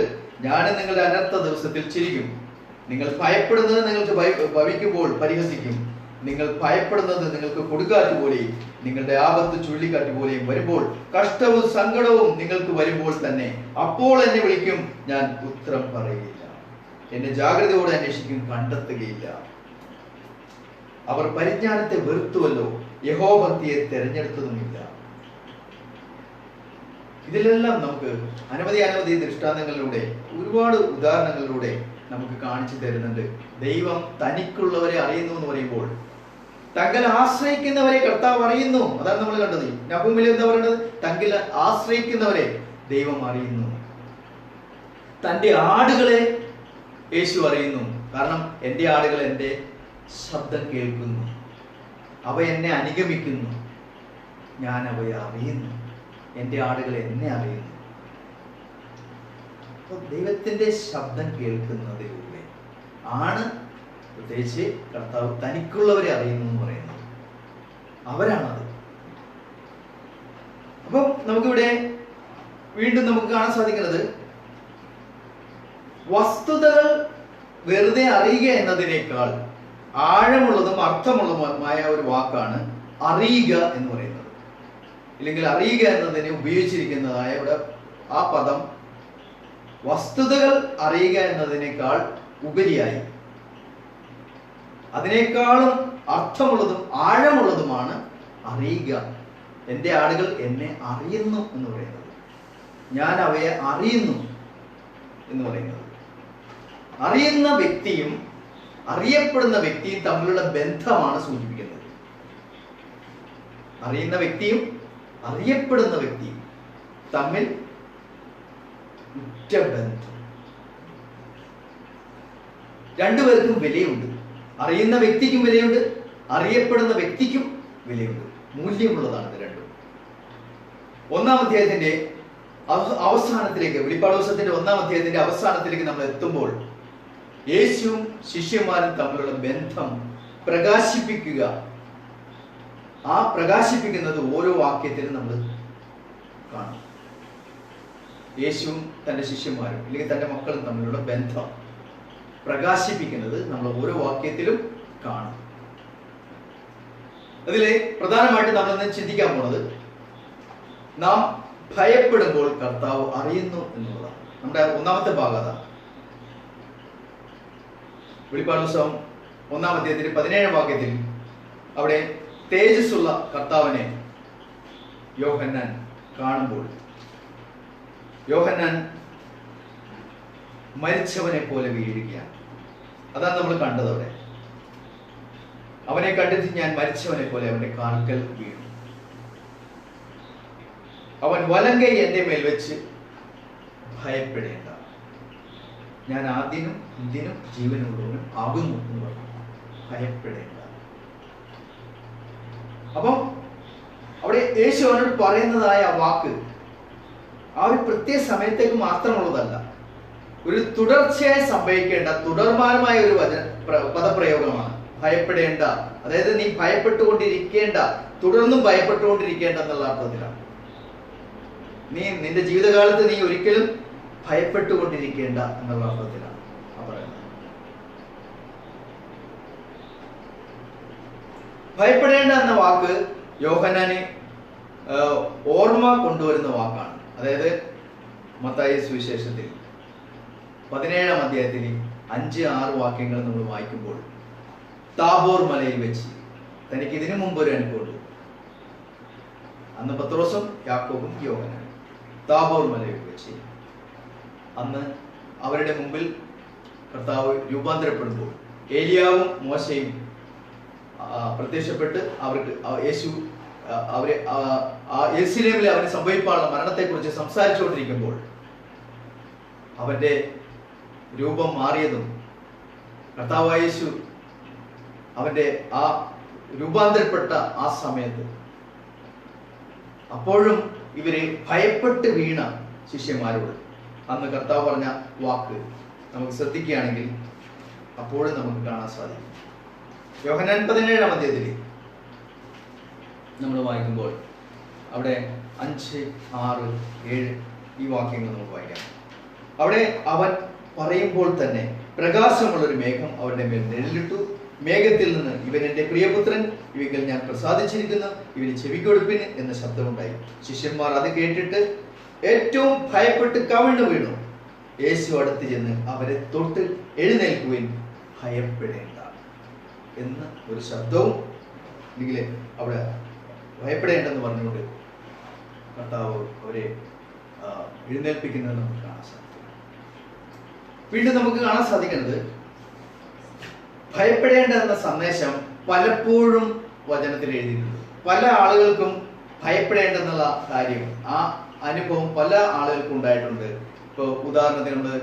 ഞാൻ നിങ്ങളുടെ അനർത്ഥ ദിവസത്തിൽ ചിരിക്കും. നിങ്ങൾ ഭയപ്പെടുന്നത് നിങ്ങൾക്ക് ഭവിക്കുമ്പോൾ പരിഹസിക്കും. നിങ്ങൾ ഭയപ്പെടുന്നത് നിങ്ങൾക്ക് കൊടുക്കാറ്റ് പോലെയും നിങ്ങളുടെ ആപത്ത് ചുഴലിക്കാറ്റ് പോലെയും വരുമ്പോൾ, കഷ്ടവും സങ്കടവും നിങ്ങൾക്ക് വരുമ്പോൾ തന്നെ അപ്പോൾ എന്നെ വിളിക്കും, ഞാൻ ഉത്തരം പറയുകയില്ല. എന്നെ ജാഗ്രതയോടെ അന്വേഷിക്കും, കണ്ടെത്തുകയില്ല. അവർ പരിജ്ഞാനത്തെ വെറുത്തുവല്ലോ, യഹോഭക്തിയെ തെരഞ്ഞെടുത്തതുമില്ല. ഇതിലെല്ലാം നമുക്ക് അനവധി ദൃഷ്ടാന്തങ്ങളിലൂടെ, ഒരുപാട് ഉദാഹരണങ്ങളിലൂടെ നമുക്ക് കാണിച്ചു തരുന്നുണ്ട്. ദൈവം തനിക്കുള്ളവരെ അറിയുന്നു എന്ന് പറയുമ്പോൾ തങ്ങൾ ആശ്രയിക്കുന്നവരെ കർത്താവ് അറിയുന്നു. അതാണ് നമ്മൾ കണ്ടത്. നഹൂമിൽ എന്താ പറയുന്നത്? തങ്കിൽ ആശ്രയിക്കുന്നവരെ ദൈവം അറിയുന്നു. തന്റെ ആടുകളെ യേശു അറിയുന്നു. കാരണം എൻ്റെ ആടുകൾ എൻ്റെ ശബ്ദം കേൾക്കുന്നു, അവ എന്നെ അനുഗമിക്കുന്നു, ഞാൻ അവയെ അറിയുന്നു. എൻ്റെ ആടുകൾ എന്നെ അറിയുന്നു. ദൈവത്തിന്റെ ശബ്ദം കേൾക്കുന്നതിലൂടെ ആണ് പ്രത്യേകിച്ച് കർത്താവ് തനിക്കുള്ളവരെ അറിയുന്നു എന്ന് പറയുന്നത്. അവരാണത്. അപ്പം നമുക്കിവിടെ വീണ്ടും നമുക്ക് കാണാൻ സാധിക്കുന്നത്, വസ്തുതകൾ വെറുതെ അറിയുക എന്നതിനേക്കാൾ ആഴമുള്ളതും അർത്ഥമുള്ളതുമായ ഒരു വാക്കാണ് അറിയുക എന്ന് പറയുന്നത്. ഇല്ലെങ്കിൽ അറിയുക എന്നതിനെ ഉപയോഗിച്ചിരിക്കുന്നതായ ഇവിടെ ആ പദം വസ്തുതകൾ അറിയുക എന്നതിനേക്കാൾ ഉപരിയായി, അതിനേക്കാളും അർത്ഥമുള്ളതും ആഴമുള്ളതുമാണ് അറിയുക. എൻ്റെ ആടുകൾ എന്നെ അറിയുന്നു എന്ന് പറയുന്നത്, ഞാൻ അവയെ അറിയുന്നു എന്ന് പറയുന്നത്. അറിയുന്ന വ്യക്തിയും അറിയപ്പെടുന്ന വ്യക്തിയും തമ്മിലുള്ള ബന്ധമാണ് സൂചിപ്പിക്കുന്നത്. അറിയുന്ന വ്യക്തിയും അറിയപ്പെടുന്ന വ്യക്തിയും തമ്മിൽ ഉറ്റ ബന്ധം. രണ്ടുപേർക്കും വിലയുണ്ട്. അറിയുന്ന വ്യക്തിക്കും വിലയുണ്ട്, അറിയപ്പെടുന്ന വ്യക്തിക്കും വിലയുണ്ട്. മൂല്യമുള്ളതാണ് ഇത് രണ്ടും. ഒന്നാം അധ്യായത്തിന്റെ അവസാനത്തിലേക്ക്, വെളിപ്പാട് പുസ്തകത്തിന്റെ 1-ാം അധ്യായത്തിന്റെ അവസാനത്തിലേക്ക് നമ്മൾ എത്തുമ്പോൾ യേശുവും ശിഷ്യന്മാരും തമ്മിലുള്ള ബന്ധം പ്രകാശിപ്പിക്കുക. ആ പ്രകാശിപ്പിക്കുന്നത് ഓരോ വാക്യത്തിലും നമ്മൾ കാണും. യേശുവും തൻ്റെ ശിഷ്യന്മാരും അല്ലെങ്കിൽ തൻ്റെ മക്കളും തമ്മിലുള്ള ബന്ധം പ്രകാശിപ്പിക്കുന്നത് നമ്മൾ ഓരോ വാക്യത്തിലും കാണും. അതിൽ പ്രധാനമായിട്ട് നമ്മൾ ചിന്തിക്കാൻ പോണത്, നാം ഭയപ്പെടുമ്പോൾ കർത്താവ് അറിയുന്നു എന്നുള്ളതാണ്. നമ്മുടെ ഒന്നാമത്തെ ഭാഗം അതാണ്. വെളിപ്പാട് പുസ്തകം 1-ാം അധ്യായത്തിന്റെ 17-ാം വാക്യത്തിൽ അവിടെ തേജസ്സുള്ള കർത്താവിനെ യോഹന്നാൻ കാണുമ്പോൾ യോഹന്നാൻ മരിച്ചവനെ പോലെ വീഴുകയാണ്. അതാണ് നമ്മൾ കണ്ടത്. അവിടെ അവനെ കണ്ടിട്ട് ഞാൻ മരിച്ചവനെ പോലെ അവന്റെ കാൽക്കൽ വീണു. അവൻ വലങ്കൈ എന്റെ മേൽ വെച്ച് ഭയപ്പെടേണ്ട, ഞാൻ ആദ്യനും ഇന്ത്യനും ജീവനുള്ളവനും ആകുന്നു എന്ന് പറഞ്ഞു. ഭയപ്പെടേണ്ട. അപ്പം അവിടെ യേശു അവനോട് പറയുന്നതായ ആ വാക്ക് ആ ഒരു പ്രത്യേക സമയത്തേക്ക് മാത്രമുള്ളതല്ല, ഒരു തുടർച്ചയായി സംഭവിക്കേണ്ട തുടർമാനമായ ഒരു പദപ്രയോഗമാണ്. ഭയപ്പെടേണ്ട, അതായത് നീ ഭയപ്പെട്ടുകൊണ്ടിരിക്കേണ്ട, തുടർന്നും ഭയപ്പെട്ടുകൊണ്ടിരിക്കേണ്ട എന്നുള്ള അർത്ഥത്തിലാണ്. നിന്റെ ജീവിതകാലത്ത് നീ ഒരിക്കലും ഭയപ്പെട്ടുകൊണ്ടിരിക്കേണ്ട എന്നുള്ള അർത്ഥത്തിലാണ് ആ പറയുന്നത്. ഭയപ്പെടേണ്ട എന്ന വാക്ക് യോഹന്നാനെ ഓർമ്മ കൊണ്ടുവരുന്ന വാക്കാണ്. അതായത് മത്തായി സുവിശേഷത്തിൽ 17-ാം അധ്യായത്തിൽ 5-6 വാക്യങ്ങൾ നമ്മൾ വായിക്കുമ്പോൾ, താബോർ മലയിൽ വെച്ച് തനിക്ക് ഇതിനു മുമ്പ് ഒരു അനുഭവമുണ്ട്. അന്ന് പത്രോസും യാക്കോബും യോഹന്നാനും താബോർ മലയിൽ വെച്ച് അന്ന് അവരുടെ മുമ്പിൽ കർത്താവ് രൂപാന്തരപ്പെടുമ്പോൾ ഏലിയാവും മോശയും പ്രത്യക്ഷപ്പെട്ട് അവർക്ക് യേശു അവരെ യെരുശലേമിലെ അവന് സംഭവിക്കാനുള്ള മരണത്തെക്കുറിച്ച് സംസാരിച്ചുകൊണ്ടിരിക്കുമ്പോൾ അവന്റെ രൂപം മാറിയതും കർത്താവായ യേശു അവന്റെ ആ രൂപാന്തരപ്പെട്ട ആ സമയത്ത് അപ്പോഴും ഇവരെ ഭയപ്പെട്ട് വീണ ശിഷ്യന്മാരോട് അന്ന് കർത്താവ് പറഞ്ഞ വാക്ക് നമുക്ക് ശ്രദ്ധിക്കുകയാണെങ്കിൽ അപ്പോഴും നമുക്ക് കാണാൻ സാധിക്കും. യോഹന്നാൻ 17-ാം അധ്യായത്തിൽ നമ്മൾ വായിക്കുമ്പോൾ അവിടെ 5, 6, 7 ഈ വാക്യങ്ങൾ നമുക്ക് വായിക്കാം. അവിടെ അവൻ പറയുമ്പോൾ തന്നെ പ്രകാശമുള്ളൊരു മേഘം അവരുടെ മേൽ നിഴലിട്ടു. മേഘത്തിൽ നിന്ന്, ഇവൻ എൻ്റെ പ്രിയപുത്രൻ, ഇവയ്ക്കൽ ഞാൻ പ്രസാദിച്ചിരിക്കുന്നു, ഇവന് ചെവിക്കൊടുപ്പിന് എന്ന ശബ്ദമുണ്ടായി. ശിഷ്യന്മാർ അത് കേട്ടിട്ട് ഏറ്റവും ഭയപ്പെട്ട് കവിണ്ണു വീണു. യേശു അടുത്ത് ചെന്ന് അവരെ തൊട്ട് എഴുന്നേൽക്കുവിൻ, ഭയപ്പെടേണ്ട എന്ന് ഒരു ശബ്ദവും അല്ലെങ്കിൽ അവിടെ ഭയപ്പെടേണ്ടെന്ന് പറഞ്ഞുകൊണ്ട് കർത്താവ് അവരെ എഴുന്നേൽപ്പിക്കുന്നത് നമുക്ക് കാണാൻ സാധിക്കും. വീണ്ടും നമുക്ക് കാണാൻ സാധിക്കുന്നത് ഭയപ്പെടേണ്ട എന്ന സന്ദേശം പലപ്പോഴും വചനത്തിൽ എഴുതിയിട്ടുണ്ട്. പല ആളുകൾക്കും ഭയപ്പെടേണ്ടെന്നുള്ള കാര്യം, ആ അനുഭവം പല ആളുകൾക്കും ഉണ്ടായിട്ടുണ്ട്. ഇപ്പോൾ ഉദാഹരണത്തിന് നമ്മൾ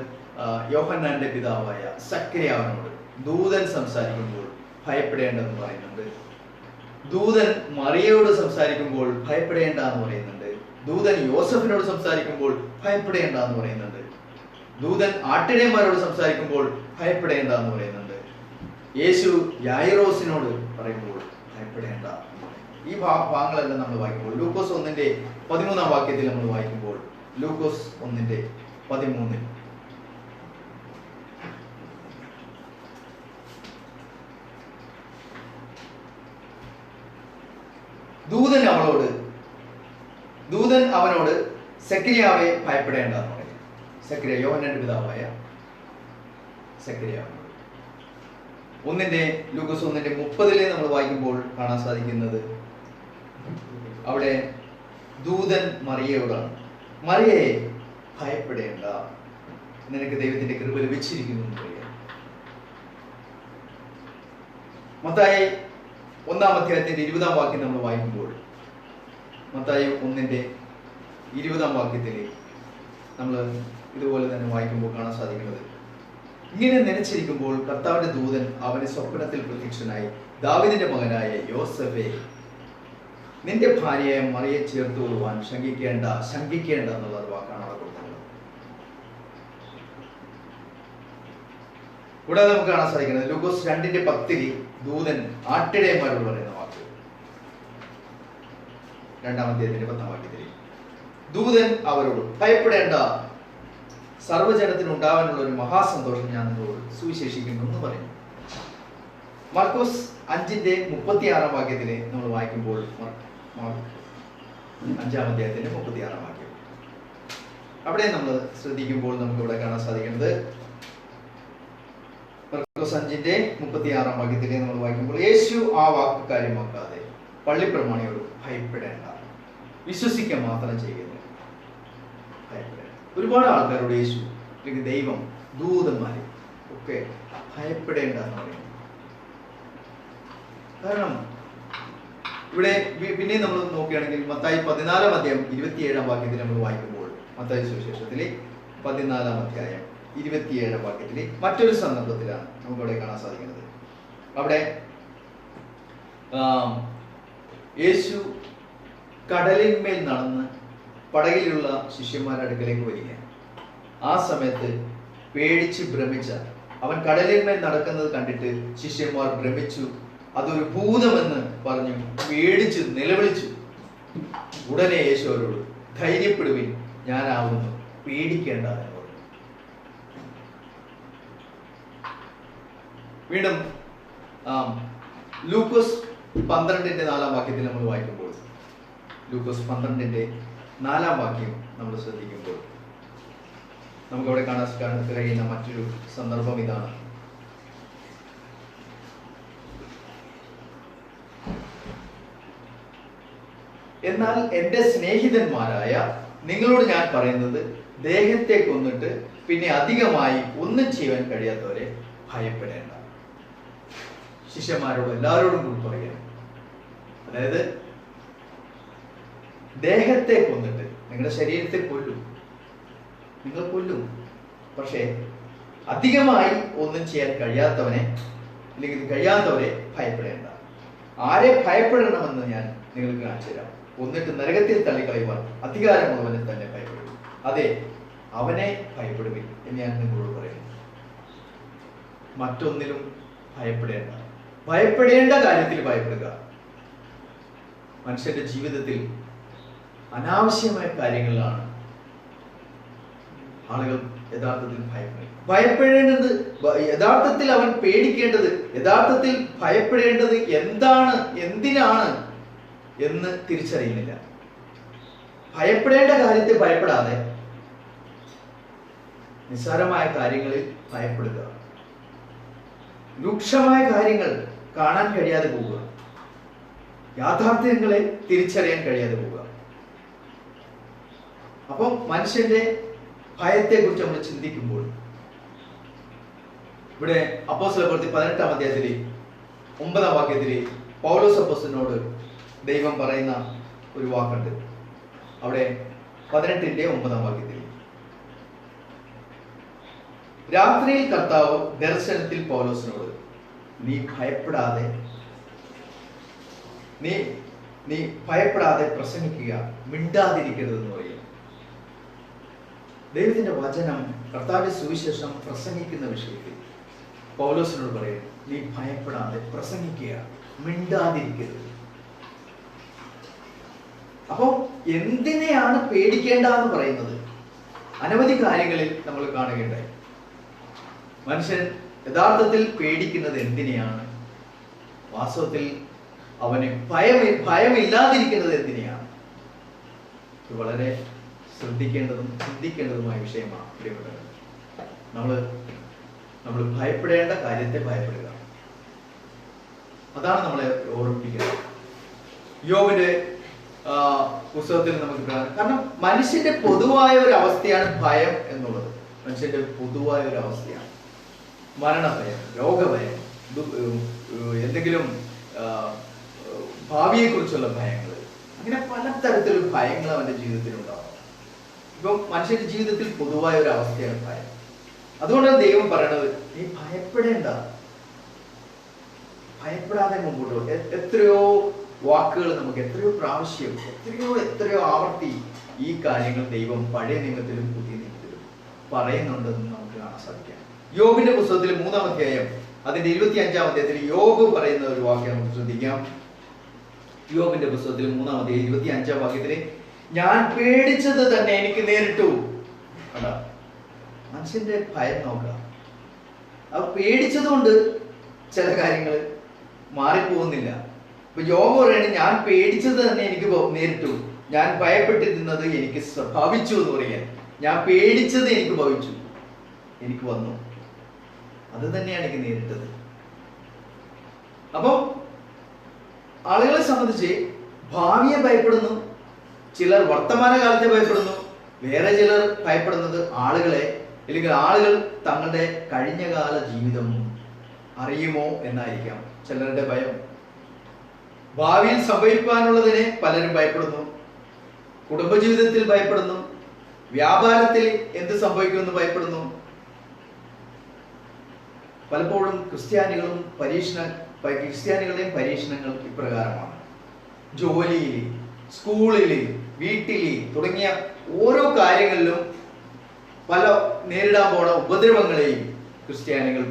യോഹന്നാന്റെ പിതാവായ സക്കറിയാവിനോട് ദൂതൻ സംസാരിക്കുമ്പോൾ ഭയപ്പെടേണ്ടെന്ന് പറയുന്നുണ്ട്. ദൂതൻ മറിയയോട് സംസാരിക്കുമ്പോൾ ഭയപ്പെടേണ്ട എന്ന് പറയുന്നുണ്ട്. ദൂതൻ യോസഫിനോട് സംസാരിക്കുമ്പോൾ ഭയപ്പെടേണ്ട എന്ന് പറയുന്നുണ്ട്. ദൂതൻ ആട്ടിടയന്മാരോട് സംസാരിക്കുമ്പോൾ ഭയപ്പെടേണ്ട എന്ന് പറയുന്നുണ്ട്. യേശു യായിറോസിനോട് പറയുമ്പോൾ ഭയപ്പെടേണ്ട. ഈ ഭാഗങ്ങളെല്ലാം നമ്മൾ വായിക്കുമ്പോൾ ലൂക്കോസ് 1-ന്റെ 13-ാം വാക്യത്തിൽ നമ്മൾ വായിക്കുമ്പോൾ, ലൂക്കോസ് 1-ന്റെ 13 ദൂതൻ അവനോട് സക്കറിയാവെ ഭയപ്പെടേണ്ട എന്ന് പറയും. സക്കറിയ, യോഹന്നാന്റെ പിതാവായ സക്കറിയാവിനോട് ലൂക്കോസ് 1:30 നമ്മൾ വായിക്കുമ്പോൾ കാണാൻ സാധിക്കുന്നത്, അവിടെ ദൂതൻ മറിയയോടാണ്, മറിയയെ ഭയപ്പെടേണ്ട, നിനക്ക് ദൈവത്തിന്റെ കൃപ ലഭിച്ചിരിക്കുന്നു എന്ന് പറയുക. മത്തായി 1:20 നമ്മൾ വായിക്കുമ്പോൾ, മത്തായി 1:20 നമ്മൾ ഇതുപോലെ തന്നെ വായിക്കുമ്പോൾ കാണാൻ സാധിക്കുന്നത്, ഇങ്ങനെ നനച്ചിരിക്കുമ്പോൾ കർത്താവിന്റെ ദൂതൻ അവന് സ്വപ്നത്തിൽ പ്രത്യക്ഷനായി, ദാവീദിന്റെ മകനായ യോസഫേ, നിന്റെ ഭാര്യയെ മറിയെ ചേർത്തുകൊള്ളുവാൻ ശങ്കിക്കേണ്ട എന്നുള്ള വാക്കാണ് അവിടെ കൊടുക്കുന്നത്. കൂടാതെ നമുക്ക് കാണാൻ സാധിക്കുന്നത് ലൂക്കോസ് 2:10 ദൂതൻ ആട്ടിടയന്മാരോട് പറയുന്ന വാക്ക്, 2-10 ദൂതൻ അവരോട്, ഭയപ്പെടേണ്ട, സർവ്വജനത്തിന് ഉണ്ടാവാനുള്ള ഒരു മഹാസന്തോഷം ഞാൻ നിങ്ങളോട് സുവിശേഷിക്കുന്നു എന്ന് പറയും. മാർക്കോസ് 5:36 നമ്മൾ വായിക്കുമ്പോൾ, 5-36 അവിടെ നമ്മൾ ശ്രദ്ധിക്കുമ്പോൾ നമുക്ക് ഇവിടെ കാണാൻ സാധിക്കുന്നത്, മാർക്കോസ് 5:36 നമ്മൾ വായിക്കുമ്പോൾ, യേശു ആ വാക്ക് കാര്യമാക്കാതെ പള്ളിപ്രമാണിയോട് ഭയപ്പെടേണ്ട, വിശ്വസിക്കുക മാത്രം ചെയ്യുന്നു. ഒരുപാട് ആൾക്കാരോട് യേശു അല്ലെങ്കിൽ ദൈവം, ദൂതന്മാരെ ഒക്കെ ഭയപ്പെടേണ്ട എന്ന് പറയുന്നു. കാരണം ഇവിടെ പിന്നെ നമ്മൾ നോക്കുകയാണെങ്കിൽ മത്തായി 14:27 നമ്മൾ വായിക്കുമ്പോൾ, മത്തായി സുവിശേഷത്തിലെ 14:27 മറ്റൊരു സന്ദർഭത്തിലാണ് നമുക്കവിടെ കാണാൻ സാധിക്കുന്നത്. അവിടെ യേശു കടലിന്മേൽ നടന്ന് പടകിലുള്ള ശിഷ്യന്മാരുടെ അടുക്കലേക്ക് വരിക. ആ സമയത്ത് പേടിച്ച് ഭ്രമിച്ച അവൻ കടലിന്മേൽ നടക്കുന്നത് കണ്ടിട്ട് ശിഷ്യന്മാർ ഭ്രമിച്ചു, അതൊരു ഭൂതമെന്ന് പറഞ്ഞു പേടിച്ച് നിലവിളിച്ചു. ഉടനെ യേശു അവരോട്, ധൈര്യപ്പെടുവിൻ, ഞാനാവുന്നു, പേടിക്കേണ്ട എന്ന് പറഞ്ഞു. വീണ്ടും ലൂക്കോസ് 12:4 നമ്മൾ വായിക്കുമ്പോൾ, ലൂക്കോസ് 12:4 നമ്മൾ ശ്രദ്ധിക്കുമ്പോൾ നമുക്കവിടെ കാണാൻ കഴിയുന്ന മറ്റൊരു സന്ദർഭം ഇതാണ്. എന്നാൽ എൻ്റെ സ്നേഹിതന്മാരായ നിങ്ങളോട് ഞാൻ പറയുന്നത്, ദേഹത്തെ കൊന്നിട്ട് പിന്നെ അധികമായി ഒന്നും ചെയ്യാൻ കഴിയാത്തവരെ ഭയപ്പെടേണ്ട. ശിഷ്യന്മാരോട് എല്ലാവരോടും കൂടി പറയാം. അതായത് ദേഹത്തെ കൊന്നിട്ട്, നിങ്ങളുടെ ശരീരത്തെ കൊല്ലും, നിങ്ങൾ കൊല്ലും, പക്ഷേ അധികമായി ഒന്നും ചെയ്യാൻ കഴിയാത്തവരെ ഭയപ്പെടേണ്ട. ആരെ ഭയപ്പെടണമെന്ന് ഞാൻ നിങ്ങൾക്ക് കാണിച്ചു തരാം. കൊന്നിട്ട് നരകത്തിൽ തള്ളിക്കളയുവാൻ അധികാരമുള്ളവനെ തന്നെ ഭയപ്പെടും. അതെ, അവനെ ഭയപ്പെടുവിൻ എന്ന് ഞാൻ നിങ്ങളോട് പറയുന്നു. മറ്റൊന്നിലും ഭയപ്പെടേണ്ട. ഭയപ്പെടേണ്ട കാര്യത്തിൽ ഭയപ്പെടുക. മനുഷ്യന്റെ ജീവിതത്തിൽ അനാവശ്യമായ കാര്യങ്ങളിലാണ് ആളുകൾ യഥാർത്ഥത്തിൽ ഭയപ്പെടേണ്ടത്. യഥാർത്ഥത്തിൽ അവൻ പേടിക്കേണ്ടത്, യഥാർത്ഥത്തിൽ ഭയപ്പെടേണ്ടത് എന്താണ്, എന്തിനാണ് എന്ന് തിരിച്ചറിയുന്നില്ല. ഭയപ്പെടേണ്ട കാര്യത്തെ ഭയപ്പെടാതെ നിസ്സാരമായ കാര്യങ്ങളിൽ ഭയപ്പെടുക, രൂക്ഷമായ കാര്യങ്ങൾ കാണാൻ കഴിയാതെ പോവുക, യാഥാർത്ഥ്യങ്ങളെ തിരിച്ചറിയാൻ കഴിയാതെ പോവുക. അപ്പം മനുഷ്യന്റെ ഭയത്തെ കുറിച്ച് നമ്മൾ ചിന്തിക്കുമ്പോൾ, ഇവിടെ അപ്പോസ്തലപ്രവൃത്തി 18:9 പൗലോസ് അപ്പോസ്തലനോട് ദൈവം പറയുന്ന ഒരു വാക്കുണ്ട്. അവിടെ 18:9 രാത്രിയിൽ കർത്താവ് ദർശനത്തിൽ പൗലോസിനോട്, നീ ഭയപ്പെടാതെ പ്രസംഗിക്കുക, മിണ്ടാതിരിക്കരുതെന്ന് പറയും. ദൈവത്തിന്റെ വചനം, കർത്താവിന്റെ സുവിശേഷം പ്രസംഗിക്കുന്ന വിഷയത്തിൽ പൗലോസിനോട് പറയും, നീ ഭയപ്പെടാതെ പ്രസംഗിക്കുക, മിണ്ടാതിരിക്കരുത്. അപ്പൊ എന്തിനെയാണ് പേടിക്കേണ്ടെന്ന് പറയുന്നത്? അനവധി കാര്യങ്ങളിൽ നമ്മൾ കാണുകയുണ്ടായി. മനുഷ്യൻ യഥാർത്ഥത്തിൽ പേടിക്കുന്നത് എന്തിനെയാണ്? വാസ്തവത്തിൽ അവന് ഭയമില്ലാതിരിക്കുന്നത് എന്തിനെയാണ്? ഇത് വളരെ ശ്രദ്ധിക്കേണ്ടതും ചിന്തിക്കേണ്ടതുമായ വിഷയമാണ് പ്രിയപ്പെട്ടവർ. നമ്മൾ ഭയപ്പെടേണ്ട കാര്യത്തെ ഭയപ്പെടുക, അതാണ് നമ്മളെ ഓർമ്മിപ്പിക്കുന്നത്. യോബിന്റെ പുസ്തകത്തിൽ നമുക്ക് കാണാം. കാരണം മനുഷ്യന്റെ പൊതുവായ ഒരു അവസ്ഥയാണ് ഭയം എന്നുള്ളത്. മനുഷ്യന്റെ പൊതുവായ ഒരു അവസ്ഥയാണ് മരണഭയം, രോഗഭയം, എന്തെങ്കിലും ഭാവിയെ കുറിച്ചുള്ള ഭയങ്ങൾ, അങ്ങനെ പലതരത്തിലുള്ള ഭയങ്ങൾ അവന്റെ ജീവിതത്തിൽ ഉണ്ടാവും. ഇപ്പം മനുഷ്യന്റെ ജീവിതത്തിൽ പൊതുവായ ഒരു അവസ്ഥയാണ് ഭയം. അതുകൊണ്ടാണ് ദൈവം പറയണത്, നീ ഭയപ്പെടേണ്ട, ഭയപ്പെടാതെ മുമ്പോട്ട് പോകും. എത്രയോ വാക്കുകൾ നമുക്ക് എത്രയോ പ്രാവശ്യം എത്രയോ ആവർത്തി ഈ കാര്യങ്ങൾ ദൈവം പഴയ നിയമത്തിലും പുതിയ നിയമത്തിലും പറയുന്നുണ്ടെന്ന് നമുക്ക് കാണാൻ സാധിക്കാം. യോബിന്റെ പുസ്തകത്തിൽ 3-ാം അധ്യായം അതിന്റെ 25-ാം അധ്യായത്തിൽ യോബ് പറയുന്ന ഒരു വാക്യം നമുക്ക് ശ്രദ്ധിക്കാം. യോബിന്റെ പുസ്തകത്തിൽ 3-ാം അധ്യായം 25-ാം വാക്യത്തില്, ഞാൻ പേടിച്ചത് തന്നെ എനിക്ക് നേരിട്ടു. കണ്ടാ, മനുഷ്യന്റെ ഭയം നോക്കുക. അത് പേടിച്ചതുകൊണ്ട് ചില കാര്യങ്ങൾ മാറിപ്പോകുന്നില്ല. ഇപ്പൊ യോബ് പറയണ, ഞാൻ പേടിച്ചത് തന്നെ എനിക്ക് നേരിട്ടു, ഞാൻ ഭയപ്പെട്ടിരുന്നത് എനിക്ക് ഭവിച്ചു എന്ന് പറയാൻ. ഞാൻ പേടിച്ചത് എനിക്ക് ഭവിച്ചു, എനിക്ക് വന്നു, അത് തന്നെയാണ് എനിക്ക് നേരിട്ടത്. അപ്പൊ ആളുകളെ സംബന്ധിച്ച് ഭാവിയെ ഭയപ്പെടുന്നു, ചിലർ വർത്തമാനകാലത്തെ ഭയപ്പെടുന്നു, വേറെ ചിലർ ഭയപ്പെടുന്നത് ആളുകളെ, അല്ലെങ്കിൽ ആളുകൾ തങ്ങളുടെ കഴിഞ്ഞകാല ജീവിതം അറിയുമോ എന്നായിരിക്കാം ചിലരുടെ ഭയം. ഭാവിയിൽ സംഭവിക്കാനുള്ളതിനെ പലരും ഭയപ്പെടുന്നു, കുടുംബജീവിതത്തിൽ ഭയപ്പെടുന്നു, വ്യാപാരത്തിൽ എന്ത് സംഭവിക്കുമെന്ന് ഭയപ്പെടുന്നു. പലപ്പോഴും ക്രിസ്ത്യാനികളുടെയും പരീക്ഷണങ്ങൾ ഇപ്രകാരമാണ്. ജോലിയിൽ, സ്കൂളിൽ, വീട്ടിൽ തുടങ്ങിയ ഓരോ കാര്യങ്ങളിലും പല നേരിടാൻ പോണ ഉപദ്രവങ്ങളെയും ക്രിസ്ത്യാനികൾ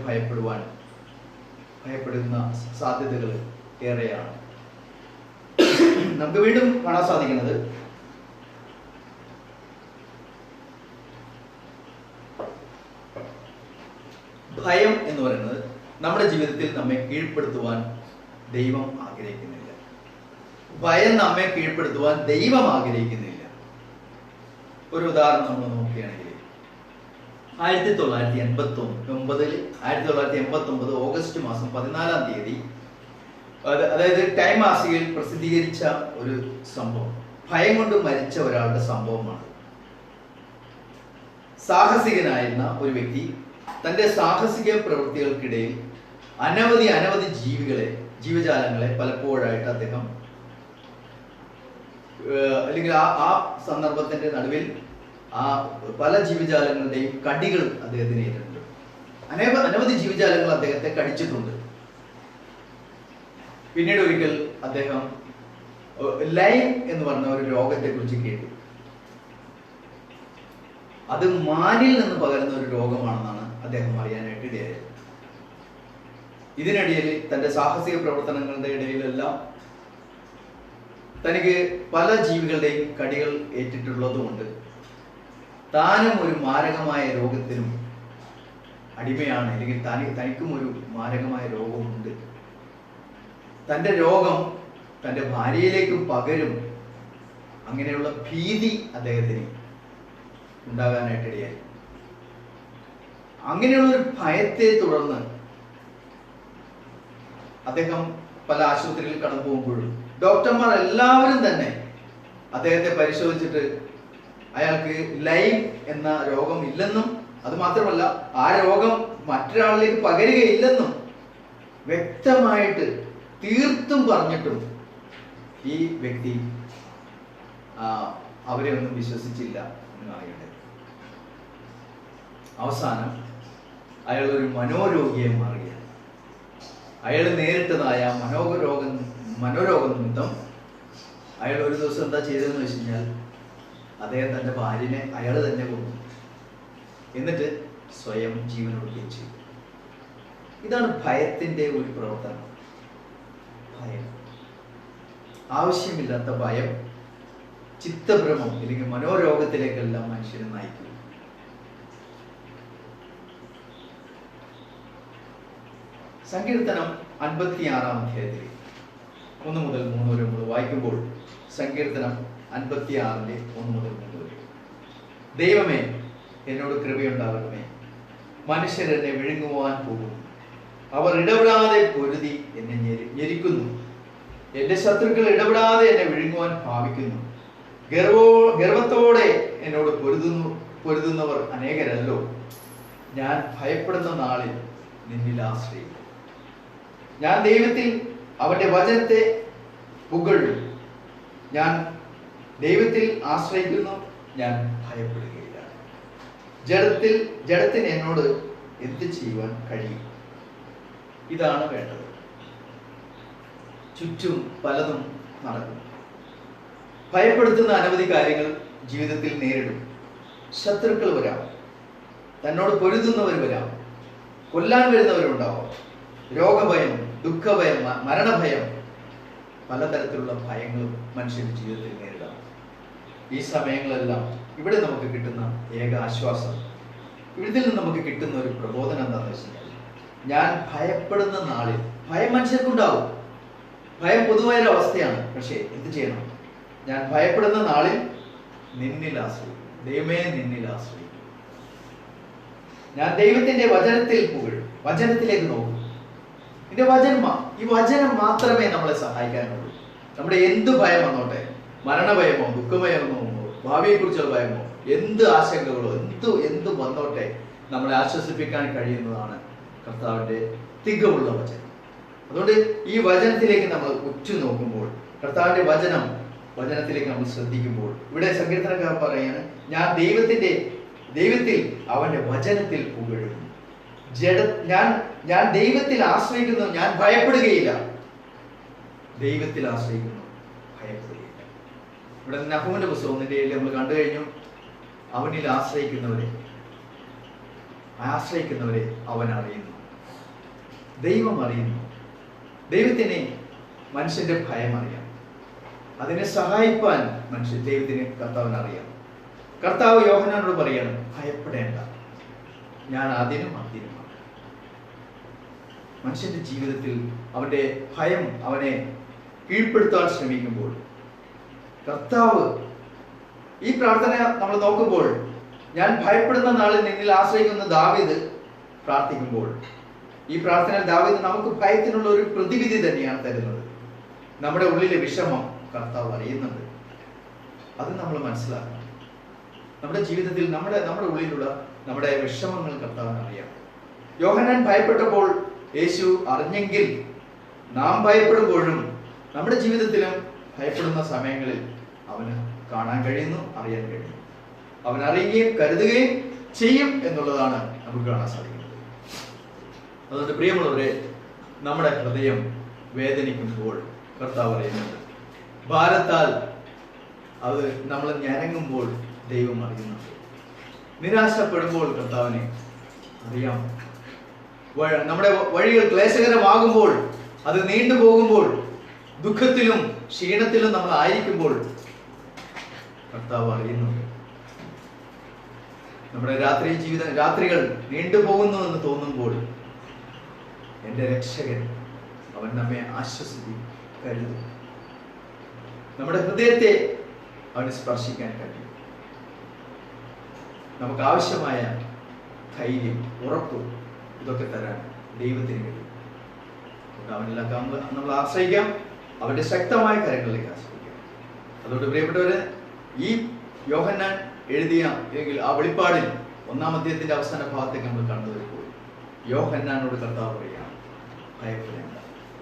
ഭയപ്പെടുന്ന സാധ്യതകൾ ഏറെയാണ്. നമുക്ക് വീണ്ടും കാണാൻ സാധിക്കുന്നത് ഭയം എന്ന് പറയുന്നത് നമ്മുടെ ജീവിതത്തിൽ നമ്മെ കീഴ്പ്പെടുത്തുവാൻ ദൈവം ആഗ്രഹിക്കുന്നില്ല. ഭയം നമ്മെ കീഴ്പ്പെടുത്തുവാൻ ദൈവം ആഗ്രഹിക്കുന്നില്ല. ഒരു ഉദാഹരണം നമ്മൾ നോക്കുകയാണെങ്കിൽ 1989 ഓഗസ്റ്റ് മാസം 14-ാം തീയതി, അതായത് ടൈം മാസികയിൽ പ്രസിദ്ധീകരിച്ച ഒരു സംഭവം, ഭയം കൊണ്ട് മരിച്ച ഒരാളുടെ സംഭവമാണ്. സാഹസികനായിരുന്ന ഒരു വ്യക്തി തന്റെ സാഹസിക പ്രവൃത്തികൾക്കിടയിൽ അനവധി ജീവജാലങ്ങളെ പലപ്പോഴായിട്ട് അദ്ദേഹം, അല്ലെങ്കിൽ ആ സന്ദർഭത്തിന്റെ നടുവിൽ ആ പല ജീവജാലങ്ങളുടെയും കടികൾ അദ്ദേഹത്തിന് ഏറ്റിട്ടുണ്ട്. അനവധി ജീവജാലങ്ങൾ അദ്ദേഹത്തെ കടിച്ചിട്ടുണ്ട്. പിന്നീട് ഒരിക്കൽ അദ്ദേഹം ലൈം എന്ന് പറഞ്ഞ ഒരു രോഗത്തെ കുറിച്ച് കേട്ടു. അത് മാനിൽ നിന്ന് പകരുന്ന ഒരു രോഗമാണെന്നാണ് അദ്ദേഹം അറിയാനായിട്ട് ഇടയായത്. ഇതിനിടയിൽ തന്റെ സാഹസിക പ്രവർത്തനങ്ങളുടെ ഇടയിലെല്ലാം തനിക്ക് പല ജീവികളുടെയും കടികൾ ഏറ്റിട്ടുള്ളതുകൊണ്ട് താനും ഒരു മാരകമായ രോഗത്തിനും അടിമയാണ്, അല്ലെങ്കിൽ തനിക്കും ഒരു മാരകമായ രോഗമുണ്ട്, തന്റെ രോഗം തന്റെ ഭാര്യയിലേക്കും പകരും, അങ്ങനെയുള്ള ഭീതി അദ്ദേഹത്തിന് ഉണ്ടാകാനായിട്ടിടയായി. അങ്ങനെയുള്ള ഒരു ഭയത്തെ തുടർന്ന് അദ്ദേഹം പല ആശുപത്രികളിൽ കടന്നു പോകുമ്പോഴും ഡോക്ടർമാർ എല്ലാവരും തന്നെ അദ്ദേഹത്തെ പരിശോധിച്ചിട്ട് അയാൾക്ക് ലൈം എന്ന രോഗം ഇല്ലെന്നും, അത് മാത്രമല്ല ആ രോഗം മറ്റൊരാളിലേക്ക് പകരുകയില്ലെന്നും വ്യക്തമായിട്ട് തീർത്തും പറഞ്ഞിട്ടും ഈ വ്യക്തി അവരെ ഒന്നും വിശ്വസിച്ചില്ല എന്ന് അറിയട്ടെ. അവസാനം അയാൾ ഒരു മനോരോഗിയെ മാറുകയാണ്. അയാൾ നേരിട്ടതായ മനോരോഗ നിമിത്തം അയാൾ ഒരു ദിവസം എന്താ ചെയ്തതെന്ന് വെച്ച് കഴിഞ്ഞാൽ, അദ്ദേഹം തന്റെ ഭാര്യനെ അയാൾ തന്നെ കൊന്നു, എന്നിട്ട് സ്വയം ജീവനൊടുക്കുകയും ചെയ്തു. ഇതാണ് ഭയത്തിന്റെ ഒരു പ്രവർത്തനം. ഭയം, ആവശ്യമില്ലാത്ത ഭയം ചിത്തഭ്രമം അല്ലെങ്കിൽ മനോരോഗത്തിലേക്കെല്ലാം മനുഷ്യനെ നയിക്കും. സങ്കീർത്തനം 56-ാം അധ്യായത്തിൽ 1 മുതൽ 3 വരെ നമ്മൾ വായിക്കുമ്പോൾ, സങ്കീർത്തനം 56-ന്റെ 1 മുതൽ 3 വരെ, ദൈവമേ എന്നോട് കൃപയുണ്ടാകണമേ, മനുഷ്യരെന്നെ വിഴുങ്ങുവാൻ പോകുന്നു, അവർ ഇടപെടാതെ പൊരുതി എന്നെ ഞെരിക്കുന്നു. എന്റെ ശത്രുക്കൾ ഇടപെടാതെ എന്നെ വിഴുങ്ങുവാൻ ഭാവിക്കുന്നു. ഗർവത്തോടെ എന്നോട് പൊരുതുന്നവർ അനേകരല്ലോ. ഞാൻ ഭയപ്പെടുന്ന നാളിൽ നിന്നിൽ ആശ്രയിക്കും. ഞാൻ ദൈവത്തിൽ അവന്റെ വചനത്തെ പുകഴും. ഞാൻ ദൈവത്തിൽ ആശ്രയിക്കുന്നു, ഞാൻ ഭയപ്പെടുകയില്ല. ജഡത്തിന് എന്നോട് എന്ത് ചെയ്യുവാൻ കഴിയും? ഇതാണ് വേണ്ടത്. ചുറ്റും പലതും നടക്കും. ഭയപ്പെടുത്തുന്ന അനവധി കാര്യങ്ങൾ ജീവിതത്തിൽ നേരിടും. ശത്രുക്കൾ വരാം, തന്നോട് പൊരുതുന്നവർ വരാം, കൊല്ലാൻ വരുന്നവരുണ്ടാവാം. രോഗഭയം, ദുഃഖഭയം, മരണഭയം, പലതരത്തിലുള്ള ഭയങ്ങളും മനുഷ്യന്റെ ജീവിതത്തിൽ നേരിടാം. ഈ സമയങ്ങളെല്ലാം ഇവിടെ നമുക്ക് കിട്ടുന്ന ഏക ആശ്വാസം, ഇതിൽ നിന്ന് നമുക്ക് കിട്ടുന്ന ഒരു പ്രബോധനം എന്താണെന്ന് വെച്ചാൽ, ഞാൻ ഭയപ്പെടുന്ന നാളിൽ, ഭയം മനുഷ്യർക്കുണ്ടാവും, ഭയം പൊതുവായൊരു അവസ്ഥയാണ്. പക്ഷേ എന്ത് ചെയ്യണം? ഞാൻ ഭയപ്പെടുന്ന നാളിൽ നിന്നിൽ ആശ്രയിക്കും. ദൈവമേ, നിന്നിൽ ആശ്രയിക്കും. ഞാൻ ദൈവത്തിന്റെ വചനത്തിൽ പുകഴും, വചനത്തിലേക്ക് നോക്കും. ഈ വചനം മാത്രമേ നമ്മളെ സഹായിക്കാനുള്ളൂ. നമ്മുടെ എന്ത് ഭയം വന്നോട്ടെ, മരണഭയമോ ദുഃഖഭയമോ ഭാവിയെ കുറിച്ചുള്ള ഭയമോ എന്ത് ആശങ്കകളോ എന്ത് വന്നോട്ടെ, നമ്മളെ ആശ്വസിപ്പിക്കാൻ കഴിയുന്നതാണ് കർത്താവിന്റെ തികവുള്ള വചനം. അതുകൊണ്ട് ഈ വചനത്തിലേക്ക് നമ്മൾ ഉറ്റുനോക്കുമ്പോൾ, കർത്താവിന്റെ വചനത്തിലേക്ക് നമ്മൾ ശ്രദ്ധിക്കുമ്പോൾ, ഇവിടെ സങ്കീർത്തനക്കാർ പറയാണ്, ഞാൻ ദൈവത്തിൽ അവന്റെ വചനത്തിൽ പുകഴും. ഞാൻ ദൈവത്തിൽ ആശ്രയിക്കുന്നു, ഞാൻ ഭയപ്പെടുകയില്ല. ദൈവത്തിൽ ആശ്രയിക്കുന്നു, ഭയപ്പെടുകയില്ല. ഇവിടെ നഹൂമിന്റെ പുസ്തകം 1:7 നമ്മൾ കണ്ടു കഴിഞ്ഞു. അവനിൽ ആശ്രയിക്കുന്നവരെ അവൻ അറിയുന്നു, ദൈവം അറിയുന്നു. ദൈവത്തിന് മനുഷ്യന്റെ ഭയം അറിയാം. അതിനെ സഹായിപ്പാൻ ദൈവത്തിന് കർത്താവിന് അറിയാം. കർത്താവ് യോഹന്നാനോട് പറയാണ്, ഭയപ്പെടേണ്ട, ഞാൻ അതിനുമാണ്. മനുഷ്യന്റെ ജീവിതത്തിൽ അവന്റെ ഭയം അവനെ കീഴ്പ്പെടുത്താൻ ശ്രമിക്കുമ്പോൾ, കർത്താവ് ഈ പ്രാർത്ഥന നമ്മൾ നോക്കുമ്പോൾ, ഞാൻ ഭയപ്പെടുന്ന നാളിൽ നിന്നിൽ ആശ്രയിക്കുന്ന ദാവീദ് പ്രാർത്ഥിക്കുമ്പോൾ, ഈ പ്രാർത്ഥനയിൽ ദാവീദ് നമുക്ക് ഭയത്തിനുള്ള ഒരു പ്രതിവിധി തന്നെയാണ് തരുന്നത്. നമ്മുടെ ഉള്ളിലെ വിഷമം കർത്താവ് അറിയുന്നുണ്ട്. അത് നമ്മൾ മനസ്സിലാക്കണം. നമ്മുടെ ജീവിതത്തിൽ നമ്മുടെ ഉള്ളിലുള്ള നമ്മുടെ വിഷമങ്ങൾ കർത്താവിന് അറിയാം. യോഹന്നാൻ ഭയപ്പെട്ടപ്പോൾ യേശു അറിഞ്ഞെങ്കിൽ, നാം ഭയപ്പെടുമ്പോഴും നമ്മുടെ ജീവിതത്തിലും ഭയപ്പെടുന്ന സമയങ്ങളിൽ അവന് കാണാൻ കഴിയുന്നു, അറിയാൻ കഴിയുന്നു. അവൻ അറിയുകയും കരുതുകയും ചെയ്യും എന്നുള്ളതാണ് നമുക്ക് കാണാൻ സാധിക്കുന്നത്. അതുകൊണ്ട് പ്രിയമുള്ളവരെ, നമ്മുടെ ഹൃദയം വേദനിക്കുമ്പോൾ കർത്താവ് അറിയുന്നുണ്ട്. ഭാരത്താൽ അത് നമ്മൾ ഞരങ്ങുമ്പോൾ ദൈവം അറിയുന്നുണ്ട്. നിരാശപ്പെടുമ്പോൾ കർത്താവിനെ അറിയാം. നമ്മുടെ വഴികൾ ക്ലേശകരമാകുമ്പോൾ, അത് നീണ്ടുപോകുമ്പോൾ, ദുഃഖത്തിലും ക്ഷീണത്തിലും നമ്മൾ ആയിരിക്കുമ്പോൾ കർത്താവ് അറിയുന്നുണ്ട്. നമ്മുടെ രാത്രികൾ നീണ്ടുപോകുന്നു എന്ന് തോന്നുമ്പോൾ എൻ്റെ രക്ഷകൻ അവൻ നമ്മെ ആശ്വസിപ്പിക്കും, കരുതും. നമ്മുടെ ഹൃദയത്തെ അവന് സ്പർശിക്കാൻ കഴിയും. നമുക്ക് ആവശ്യമായ ധൈര്യം, ഉറപ്പ് ഇതൊക്കെ തരാൻ ദൈവത്തിന് കഴിയും. അവനിലൊക്കെ നമ്മൾ ആശ്രയിക്കാം, അവന്റെ ശക്തമായ കരങ്ങളിലേക്ക് ആശ്രയിക്കാം. അതുകൊണ്ട് പ്രിയപ്പെട്ടവര്, ഈ യോഹന്നാൻ എഴുതിയ ആ വെളിപ്പാടിൽ 1-ാം അധ്യായത്തിന്റെ അവസാന ഭാഗത്തേക്ക് നമ്മൾ കണ്ടുവരുമ്പോൾ യോഹന്നാനോട് കർത്താവ് പറയുകയാണ്, ഭയപ്പെടേണ്ട.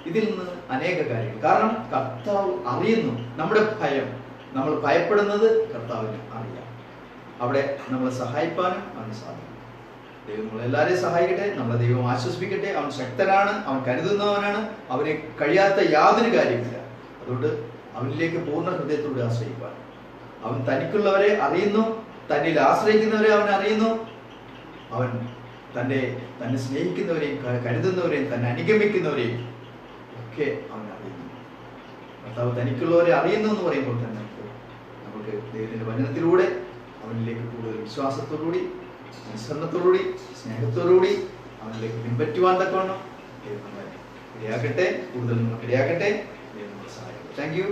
ഇതിൽ നിന്ന് അനേക കാര്യങ്ങൾ, കാരണം കർത്താവ് അറിയുന്നു നമ്മുടെ ഭയം, നമ്മൾ ഭയപ്പെടുന്നത് കർത്താവിന് അറിയാം. അവിടെ നമ്മളെ സഹായിപ്പാനും അവന് സാധിക്കും. ദൈവം നമ്മളെല്ലാവരെയും സഹായിക്കട്ടെ, നമ്മളെ ദൈവം ആശ്വസിപ്പിക്കട്ടെ. അവൻ ശക്തനാണ്, അവൻ കരുതുന്നവനാണ്, അവനെ കഴിയാത്ത യാതൊരു കാര്യമില്ല. അതുകൊണ്ട് അവനിലേക്ക് പൂർണ്ണ ഹൃദയത്തോടെ ആശ്രയിപ്പാൻ. അവൻ തനിക്കുള്ളവരെ അറിയുന്നു, തന്നിൽ ആശ്രയിക്കുന്നവരെ അവൻ അറിയുന്നു. അവൻ തന്നെ സ്നേഹിക്കുന്നവരെയും കരുതുന്നവരെയും തന്നെ അനുഗമിക്കുന്നവരെയും ഒക്കെ അവൻ അറിയുന്നു. കർത്താവ് തനിക്കുള്ളവരെ അറിയുന്നു എന്ന് പറയുമ്പോൾ തന്നെ നമുക്ക് ദൈവത്തിന്റെ വചനത്തിലൂടെ അവനിലേക്ക് കൂടുതൽ വിശ്വാസത്തോടുകൂടി, അനുസരണത്തോടുകൂടി, സ്നേഹത്തോടുകൂടി അവനിലേക്ക് പിൻപറ്റുവാൻ തക്കവണ്ണം ദൈവം നമ്മളെ ഇടയാക്കട്ടെ. കൂടുതൽ നമുക്ക് ഇടയാക്കട്ടെ. ദൈവം നമ്മളെ സഹായിക്കട്ടെ. Thank you.